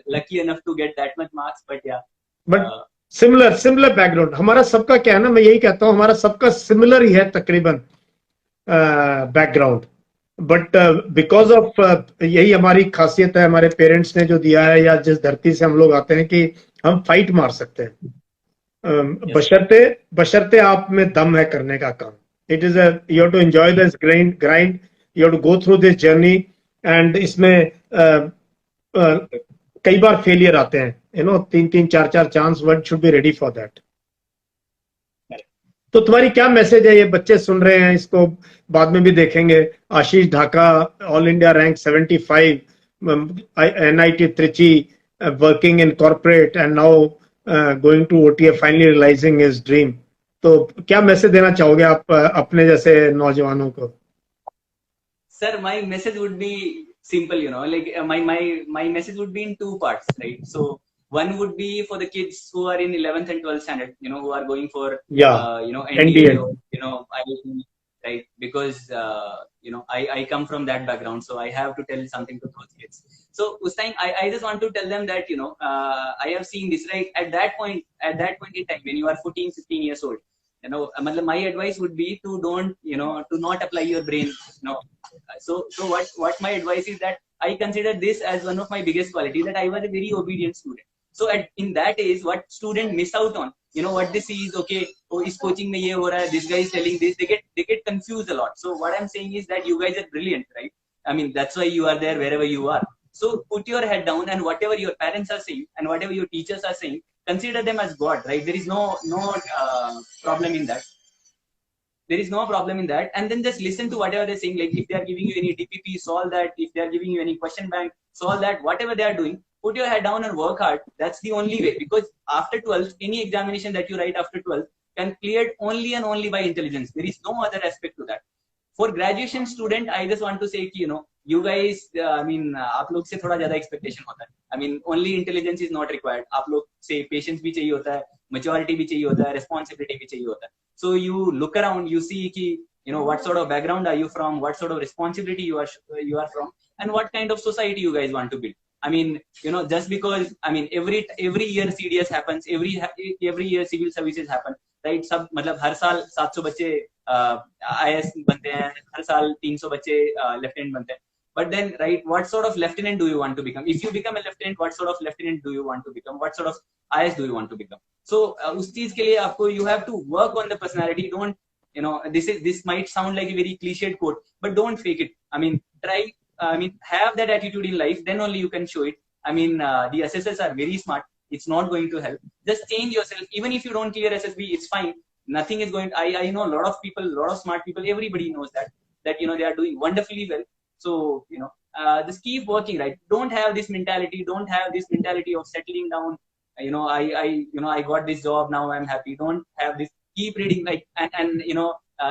lucky enough to get that much marks, but yeah. But similar background हमारा सबका क्या है ना, मैं यही कहता हूँ, हमारा सबका सिमिलर ही है तकरीबन बैकग्राउंड. बट बिकॉज ऑफ यही हमारी खासियत है, हमारे पेरेंट्स ने जो दिया है, या जिस धरती से हम लोग आते हैं, कि हम फाइट मार सकते हैं, बशर्ते आप में दम है करने का काम. It is you have to enjoy this grind, you have to go through this journey. And इसमें कई बार फेलियर आते हैं, 3-3 4-4 chance. One should be ready for that. तो तुम्हारी क्या मैसेज है? ये बच्चे सुन रहे हैं, इसको बाद में भी देखेंगे. Ashish Dhaka, all India rank 75, NIT Trichy, working in corporate, and now going to OTA, finally realizing his dream. तो क्या मैसेज देना चाहोगे आप अपने जैसे नौजवानों को? Sir, my message would be simple, like my message would be in two parts, right? So one would be for the kids who are in 11th and 12th standard, who are going for NDA, IIT, right? Because I come from that background, so I have to tell something to those kids. So this time I just want to tell them that I have seen this, right? At that point in time, when you are 14-15 years old, my advice would be to to not apply your brain. So what my advice is that I consider this as one of my biggest qualities, that I was a very obedient student. So in that age, what student miss out on, what they see is, okay, oh, is coaching mein ye ho raha hai, this guy is telling this, they get confused a lot. So what I'm saying is that you guys are brilliant, right? I mean, that's why you are there wherever you are. So put your head down, and whatever your parents are saying and whatever your teachers are saying, consider them as God, right? There is no problem in that. There is no problem in that. And then just listen to whatever they're saying. Like if they are giving you any DPP, solve that. If they are giving you any question bank, solve that. Whatever they are doing, put your head down and work hard. That's the only way. Because after 12th, any examination that you write after 12th can cleared only and only by intelligence. There is no other aspect to that. For graduation student, I just want to say, you guys, आप लोग से थोड़ा ज्यादा expectation होता है. I mean, only intelligence is not required. आप लोग से patience भी चाहिए होता है, maturity भी चाहिए होता है, responsibility भी चाहिए होता है. So you look around, you see कि what sort of background are you from, what sort of responsibility you are from, and what kind of society you guys want to build. I mean, just because every year CDS happens, every year civil services happen, right? सब मतलब हर साल 700 बच्चे IAS बनते हैं, हर साल 300 बच्चे lieutenant बनते हैं. But then, right, what sort of lieutenant do you want to become? If you become a lieutenant, what sort of lieutenant do you want to become? What sort of IAS do you want to become? So उस चीज के लिए आपको you have to work on the personality. Don't this might sound like a very cliched quote, but don't fake it. I mean, try. Have that attitude in life. Then only you can show it. The assessors are very smart. It's not going to help. Just change yourself. Even if you don't clear SSB, it's fine. Nothing is going. I know a lot of people, a lot of smart people. Everybody knows that they are doing wonderfully well. So just keep working, right? Don't have this mentality. Don't have this mentality of settling down. I got this job, now I'm happy. Don't have this. Keep reading, like and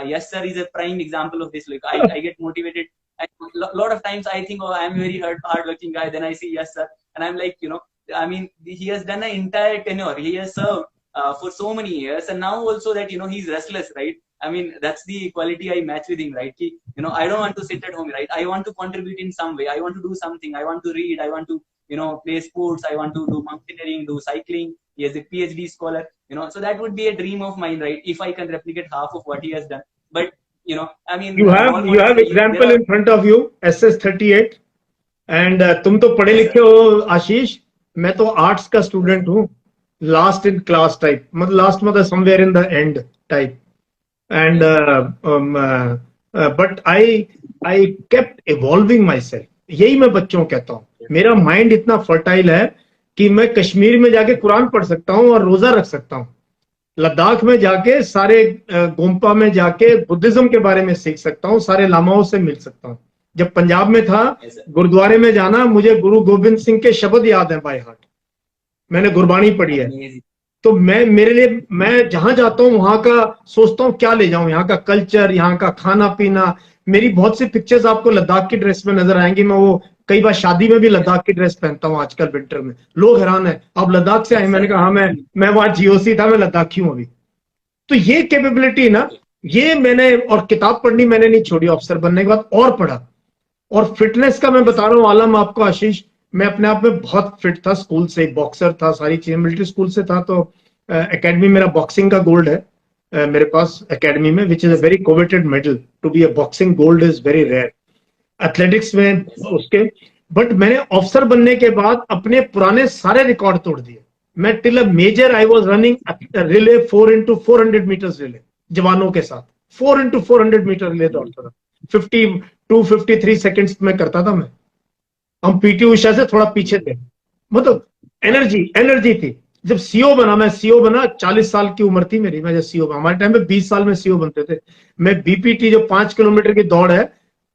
Yes Sir is a prime example of this. Like I get motivated. A lot of times I think, oh, I'm a very hardworking guy. Then I see Yes Sir, and I'm like, he has done an entire tenure. He has served for so many years, and now also that he's restless, right? That's the quality I match with him, right? I don't want to sit at home, right? I want to contribute in some way. I want to do something. I want to read. I want to, play sports. I want to do mountaineering, do cycling. He is a PhD scholar, so that would be a dream of mine, right? If I can replicate half of what he has done. But, you have example in front of you, SS38. And तुम तो पढ़े लिखे हो आशीष, मैं तो arts का student हूँ, last in class type, मतलब लास्ट मतलब somewhere in the and type. And but I kept evolving my self. यही मैं बच्चों को कहता हूँ, मेरा माइंड इतना फर्टाइल है कि मैं कश्मीर में जाके कुरान पढ़ सकता हूँ और रोजा रख सकता हूँ, लद्दाख में जाके सारे गोम्पा में जाके बुद्धिज्म के बारे में सीख सकता हूँ, सारे लामाओं से मिल सकता हूँ। जब पंजाब में था, गुरुद्वारे में जाना, मुझे गुरु गोविंद सिंह के शब्द याद है बाय हार्ट, मैंने गुरबानी पढ़ी है। तो मैं, मेरे लिए, मैं जहां जाता हूँ वहां का सोचता हूँ क्या ले जाऊं, यहाँ का कल्चर, यहाँ का खाना पीना। मेरी बहुत सी पिक्चर्स आपको लद्दाख की ड्रेस में नजर आएंगी, मैं वो कई बार शादी में भी लद्दाख की ड्रेस पहनता हूँ आजकल विंटर में। लोग हैरान है, आप लद्दाख से आए? मैंने कहा हाँ, मैं वहां जीओसी था, मैं लद्दाखी हूँ अभी। तो ये कैपेबिलिटी ना, ये मैंने, और किताब पढ़नी मैंने नहीं छोड़ी ऑफिसर बनने के बाद, और पढ़ा। और फिटनेस का मैं बता रहा हूँ आलम आपको, आशीष, मैं अपने आप में बहुत फिट था, स्कूल से बॉक्सर था, सारी चीजें, मिलिट्री स्कूल से था। तो एकेडमी मेरा बॉक्सिंग का गोल्ड है मेरे पास एकेडमी में, which is a very coveted medal. To be a boxing gold is very rare. Athletics में उसके, बट मैंने ऑफिसर बनने के बाद अपने पुराने सारे रिकॉर्ड तोड़ दिए। मैं till a major I was running relay 4x400 metres relay जवानों के साथ, 4x400 मीटर रिले दौड़ता था, 52-53 सेकेंड्स में करता था मैं। हम पीटी उषा से थोड़ा पीछे थे, मतलब एनर्जी थी। जब सीओ बना, मैं सीओ बना, 40 साल की उम्र थी मेरी, मैं जब सीओ बना, हमारे टाइम में 20 साल में सीओ बनते थे। मैं बीपीटी जो 5 किलोमीटर की दौड़ है,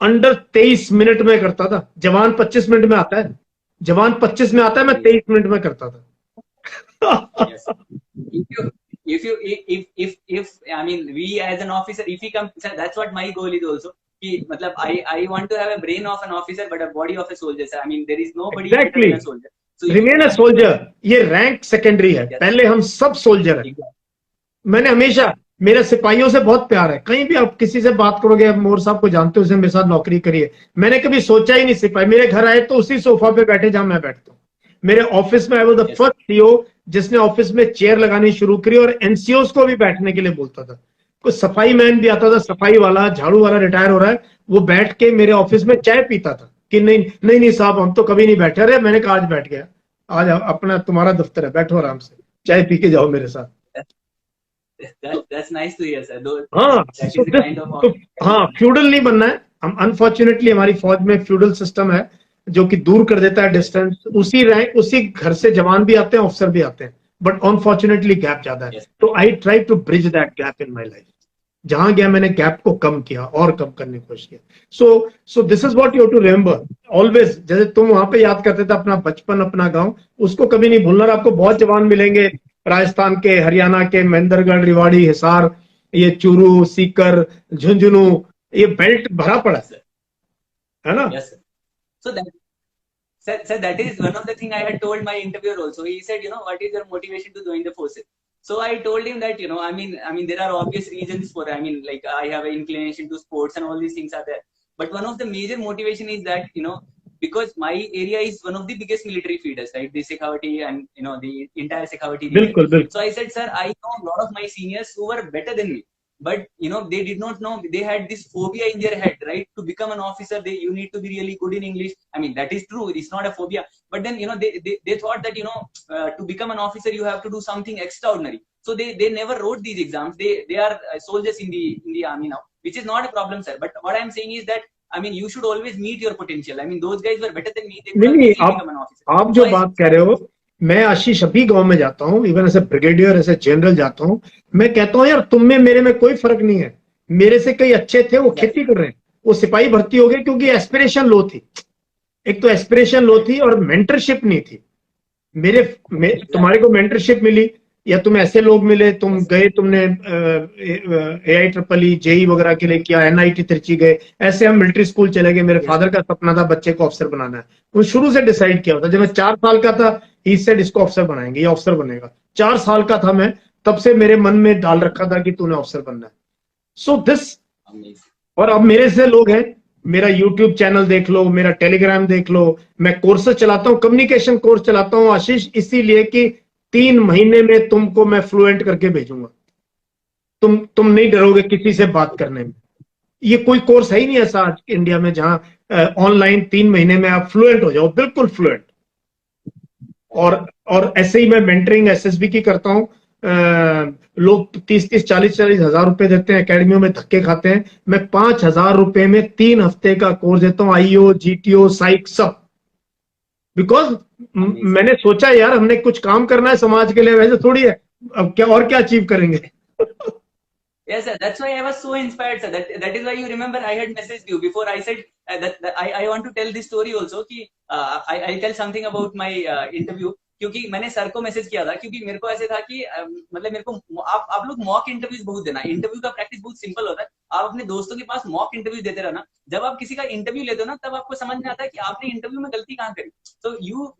अंडर 23 मिनट में करता था। जवान 25 मिनट में आता है, जवान 25 में आता है, मैं 23 मिनट में करता था। Yes. If I mean, we as an officer, if we come, that's what my goal is also. कि मतलब I want to have a brain of an officer but a body of a soldier. I mean, there is nobody better than a soldier. So remain a soldier, ये rank secondary है, पहले हम सब soldier है। मैंने हमेशा, मेरे सिपाहियों से बहुत प्यार है। कहीं भी आप किसी से बात करोगे, मोर साहब को जानते हो, उसने मेरे साथ नौकरी करी है, मैंने कभी सोचा ही नहीं सिपाही मेरे घर आए तो उसी सोफा पे बैठे जहां मैं बैठता हूँ। मेरे ऑफिस में I was the first CEO जिसने ऑफिस में चेयर लगानी शुरू करी, और एनसीओस को भी बैठने के लिए बोलता था। कोई सफाई मैन भी आता था, सफाई वाला, झाड़ू वाला रिटायर हो रहा है, वो बैठ के मेरे ऑफिस में चाय पीता था कि नहीं नहीं नहीं साहब, हम तो कभी नहीं बैठे। अरे मैंने कहा आज बैठ गया, आज अपना तुम्हारा दफ्तर है, बैठो आराम से, चाय पी के जाओ मेरे साथ। That's nice to hear, sir. हाँ, तो हाँ, फ्यूडल नहीं बनना है। हम अनफॉर्चुनेटली हमारी फौज में फ्यूडल सिस्टम है जो कि दूर कर देता है डिस्टेंस। उसी रैंक, उसी घर से जवान भी आते हैं, ऑफिसर भी आते हैं, बट अनफॉर्चुनेटली गैप ज्यादा है। तो I try to bridge that gap in my life. जहां गया मैंने गैप को कम किया और कम करने की कोशिश किया। So this is what you have to remember always. जैसे तुम वहां पे याद करते थे अपना बचपन, अपना गांव, उसको कभी नहीं भूलना। आपको बहुत जवान मिलेंगे राजस्थान के, हरियाणा के, महेंद्रगढ़, रिवाड़ी, हिसार, ये चूरू, सीकर, झुंझुनू, ये बेल्ट भरा पड़ा है ना। Yes, sir. So that is one of the thing I had told my interviewer also. He said, what is your motivation to join the forces? So I told him that, I mean, there are obvious reasons for, I mean, like I have an inclination to sports and all these things are there. But one of the major motivation is that, because my area is one of the biggest military feeders, right? The Shekhawati and, the entire Shekhawati region. Bilkul. So I said, sir, I know a lot of my seniors who were better than me. But they did not know, they had this phobia in their head, right? To become an officer, you need to be really good in English. I mean, that is true, it's not a phobia, but then they thought that to become an officer you have to do something extraordinary. So they never wrote these exams. They are soldiers in the army now, which is not a problem, sir. But what I'm saying is that, I mean, you should always meet your potential. I mean, those guys were better than me. They could become an officer. आप जो बात कह रहे हो, मैं आशीष अभी गांव में जाता हूँ, इवन ऐसे ब्रिगेडियर, ऐसे जनरल जाता हूँ, मैं कहता हूँ यार तुम में मेरे में कोई फर्क नहीं है। मेरे से कई अच्छे थे, वो खेती कर रहे हैं, वो सिपाही भर्ती हो गए, क्योंकि एस्पिरेशन लो थी। एक तो एस्पिरेशन लो थी और मेंटरशिप नहीं थी। तुम्हारे को मेंटरशिप मिली, या तुम ऐसे लोग मिले, तुम गए, तुमने AIEEE JEE वगैरह के लिए किया, NIT त्रिची गए, ऐसे हम मिलिट्री स्कूल चले गए। मेरे फादर का सपना था बच्चे को अफसर बनाना है, वो शुरू से डिसाइड किया होता। जब मैं 4 साल का था, ही सेड इसको अफसर बनाएंगे, ये अफसर बनेगा। 4 साल का था मैं, तब से मेरे मन में डाल रखा था कि तूने अफसर बनना है। सो दिस, और अब मेरे से लोग हैं, मेरा यूट्यूब चैनल देख लो, मेरा टेलीग्राम देख लो, मैं कोर्सेज चलाता हूँ, कम्युनिकेशन कोर्स चलाता हूँ आशीष, इसीलिए कि 3 महीने में तुमको मैं फ्लुएंट करके भेजूंगा। तुम नहीं डरोगे किसी से बात करने में। ये कोई कोर्स है ही नहीं ऐसा आज इंडिया में जहां ऑनलाइन 3 महीने में आप फ्लुएंट हो जाओ, बिल्कुल फ्लुएंट। और ऐसे ही मैं मेंटरिंग SSB की करता हूं, लोग 30-40 हजार रुपए देते हैं, एकेडमियों में धक्के खाते हैं। मैं 5,000 रुपए में 3 हफ्ते का कोर्स देता हूँ, आईओ, जीटीओ, साइक सब। Because Amazing. मैंने सोचा यार हमने कुछ काम करना है समाज के लिए, वैसे थोड़ी है, अब क्या और क्या अचीव करेंगे। Yes, sir. That's why I was so inspired, sir. That is why you remember I had messaged you before. I said that I want to tell this story also कि I tell something about my interview, क्योंकि मैंने sir को message किया था, क्योंकि मेरे को ऐसे था कि मतलब मेरे को आप लोग मॉक इंटरव्यूज बहुत देना। इंटरव्यू का प्रैक्टिस बहुत सिंपल होता है। आप अपने दोस्तों के पास मॉक इंटरव्यू देते रहना। जब आप किसी का इंटरव्यू लेते हो ना, तब आपको समझ में आता है कि आपने इंटरव्यू में गलती कहाँ करी। So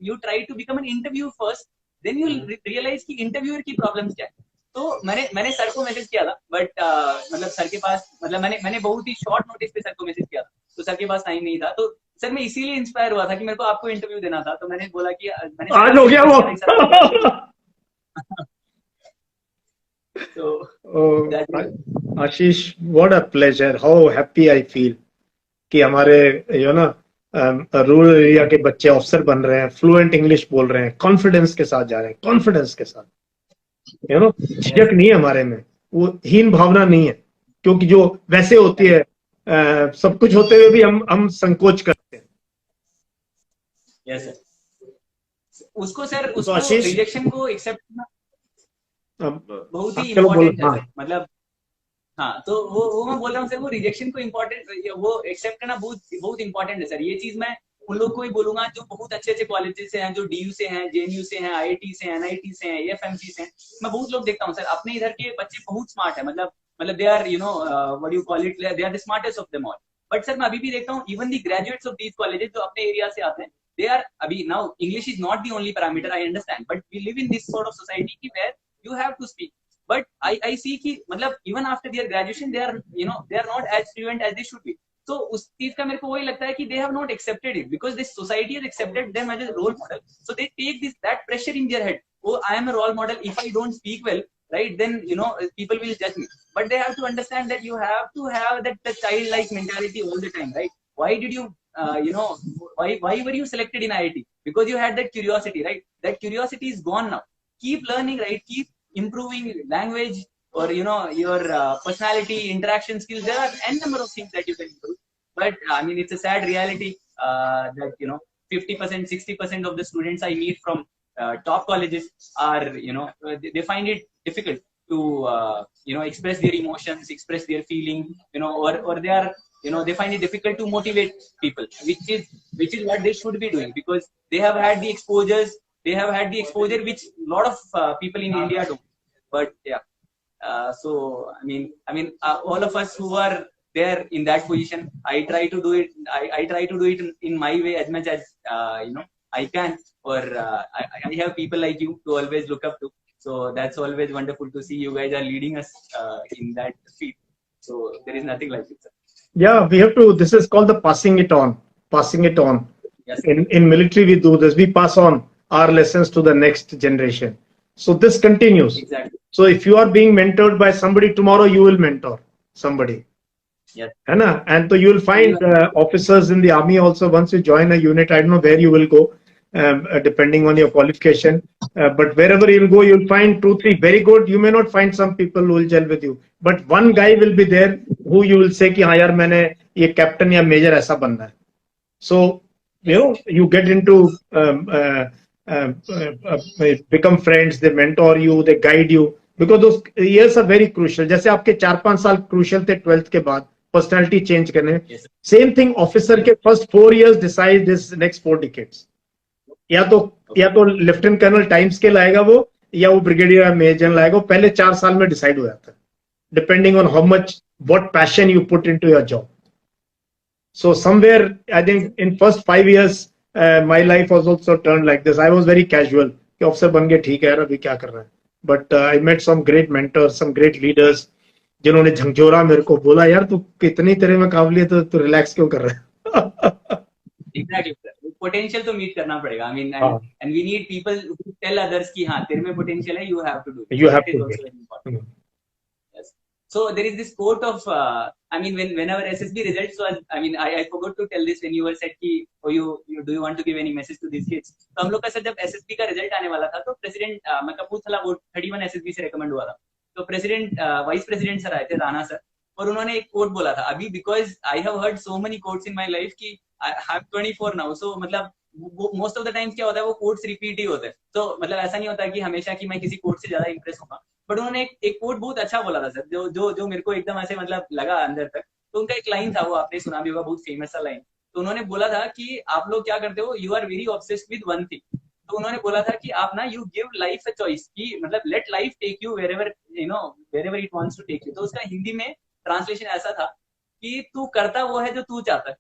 you try to become an interview first, then you realize कि इंटरव्यूअर की प्रॉब्लम्स क्या है। तो मैंने सर को मैसेज किया था, बट मतलब सर के पास, मतलब मैंने बहुत ही शॉर्ट नोटिस पे सर को मैसेज किया था, तो सर के पास टाइम नहीं था। तो सर मैं इसीलिए इंस्पायर हुआ था कि मेरे को आपको इंटरव्यू देना था, तो मैंने बोला कि मैंने आज हो गया वो। तो Ashish, what a pleasure, how happy I feel कि हमारे यू नो रूरल एरिया के बच्चे अफसर बन रहे हैं, फ्लुएंट इंग्लिश बोल रहे हैं, कॉन्फिडेंस के साथ जा रहे हैं, कॉन्फिडेंस के साथ, झिझक नहीं है हमारे में, वो हीन भावना नहीं है। क्योंकि जो वैसे होती है, सब कुछ होते हुए भी हम संकोच करते हैं। यस सर, उसको सर तो उसको आशीष, रिजेक्शन को एक्सेप्ट करना बहुत ही चलो बोलो। इम्पोर्टेंट है सर। मतलब हाँ, तो वो मैं बोल रहा हूँ सर, वो रिजेक्शन को इम्पोर्टेंट, वो एक्सेप्ट करना बहुत बहुत इंपॉर्टेंट है सर। ये चीज मैं उन लोग को ही बोलूंगा जो बहुत अच्छे अच्छे कॉलेजेस से हैं, जो डीयू से हैं, जेएनयू से हैं, आईआईटी से हैं, एनआईटी से हैं, एफएमसी से हैं। मैं बहुत लोग देखता हूँ सर, अपने इधर के बच्चे बहुत स्मार्ट है। मतलब they are what you call it, they are the smartest of them all. But sir मैं अभी भी देखता हूँ, even the graduates of these colleges जो अपने एरिया से आते हैं, दे आर अभी now, English is not the only parameter, I understand, but we live in this sort of society की where you have to speak. But I see कि मतलब even after their graduation they are they are not as fluent as they should be. तो उस चीज का मेरे को वही लगता है कि they have not accepted it because this society has accepted them as a role model. So they take that pressure in their head. Oh, I am a role model. If I don't speak well, right, then people will judge me. But they have to understand that you have to have that childlike mentality all the time, right? Why did you why were you selected in IIT? Because you had that curiosity, right? That curiosity is gone now. Keep learning, right? Keep improving language or your personality, interaction skills. There are n number of things that you can improve, but I mean it's a sad reality that 50%, 60% of the students I meet from top colleges are they find it difficult to express their emotions, express their feeling, or they are they find it difficult to motivate people, which is what they should be doing, because they have had the exposures, which a lot of people in India don't. But yeah, so all of us who are there in that position, I try to do it. I try to do it in my way as much as I can. Or I have people like you to always look up to. So that's always wonderful to see you guys are leading us in that field. So there is nothing like it, sir. Yeah, we have to. This is called the passing it on. Passing it on. Yes. In military, we do this. We pass on our lessons to the next generation. So this continues. Exactly. So if you are being mentored by somebody, tomorrow you will mentor somebody. Yes. And so you will find officers in the army also. Once you join a unit, I don't know where you will go, depending on your qualification. But wherever you will go, you will find 2-3 very good. You may not find some people who will gel with you, but one guy will be there who you will say कि हाँ यार मैंने ये captain या major ऐसा बनना है. So you get into become friends. They mentor you, they guide you, because those years are very crucial. जैसे आपके 4-5 साल crucial थे 12th के बाद पर्सनालिटी चेंज करने में, सेम थिंग ऑफिसर के first 4 years decide this next 4 decades. या तो लेफ्टिनेंट कर्नल टाइम स्केल आएगा वो, या वो ब्रिगेडियर या मेजर जनरल आएगा, पहले 4 साल में डिसाइड हो जाता है, depending on how much what passion you put into your job. So somewhere I think in first 5 years my life was also turned like this. I was very casual कि officer बन गए, ठीक है यार अभी क्या कर रहा है. But I met some great mentors, some great leaders जिन्होंने झंझोरा मेरे को, बोला यार तू कितनी तेरे में काबिलियत है, तू रिलैक्स क्यों कर रहा है. Exactly, पोटेंशियल तो मीट करना पड़ेगा. I mean, and we need people who tell others कि हाँ तेरे में पोटेंशियल है, you have to do it. You have to do it. Yes. So there is this quote of, I mean, when our SSB results was, I mean, I forgot to tell this when you were said कि, oh, you do you want to give any message to these kids? तो हम लोग का sir जब SSB का result आने वाला था तो प्रेसिडेंट मैं कपूरथला बोर्ड 31 SSB से रेकमेंड हुआ था, तो प्रेसिडेंट वाइस प्रेसिडेंट सर आए थे राणा सर, और उन्होंने एक कोट बोला था अभी, because I have heard so many quotes in my life कि आई हैव 24 नाउ, सो मतलब मोस्ट ऑफ द टाइम्स क्या होता है वो कोट्स रिपीट ही होते हैं, तो मतलब ऐसा नहीं होता कि हमेशा कि मैं किसी कोट से ज्यादा इंप्रेस होगा, बट उन्होंने एक कोट बहुत अच्छा बोला था सर, जो मेरे को एकदम ऐसे मतलब लगा अंदर तक। तो उनका एक लाइन था, वो आपने सुना भी होगा, बहुत फेमस सा लाइन। तो उन्होंने बोला था कि आप लोग क्या करते हो, you are very obsessed with one thing. तो उन्होंने बोला था कि आप ना you give life a choice, कि मतलब let life take you wherever you know wherever it wants to take you. तो उसका हिंदी में ट्रांसलेशन ऐसा था कि तू करता वो है जो तू चाहता है,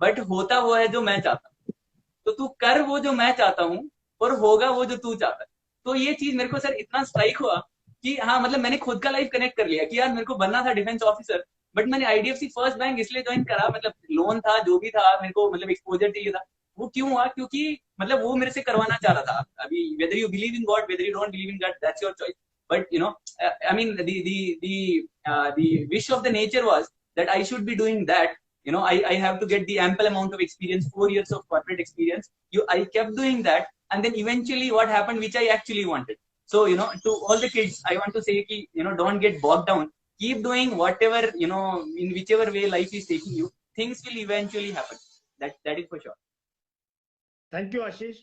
बट होता वो है जो मैं चाहता हूँ। तो तू कर वो जो मैं चाहता हूँ और होगा वो जो तू चाहता है। तो ये चीज मेरे को सर इतना स्ट्राइक हुआ कि हाँ, मतलब मैंने खुद का लाइफ कनेक्ट कर लिया कि यार मेरे को बनना था डिफेंस ऑफिसर, बट मैंने आईडीएफसी फर्स्ट बैंक इसलिए ज्वाइन करा, मतलब लोन था, जो भी था, मेरे को मतलब एक्सपोजर चाहिए था। वो क्यों हुआ? क्योंकि मतलब वो मेरे से करवाना चाह रहा था। अभी whether you believe in God, whether you don't believe in God, that's your choice, but you know I mean the wish of the nature was that I should be doing that. You know, I have to get the ample amount of experience, 4 years of corporate experience. I kept doing that, and then eventually what happened, which I actually wanted. So, you know, to all the kids, I want to say, you know, don't get bogged down. Keep doing whatever, you know, in whichever way life is taking you. Things will eventually happen. That is for sure. Thank you, Ashish.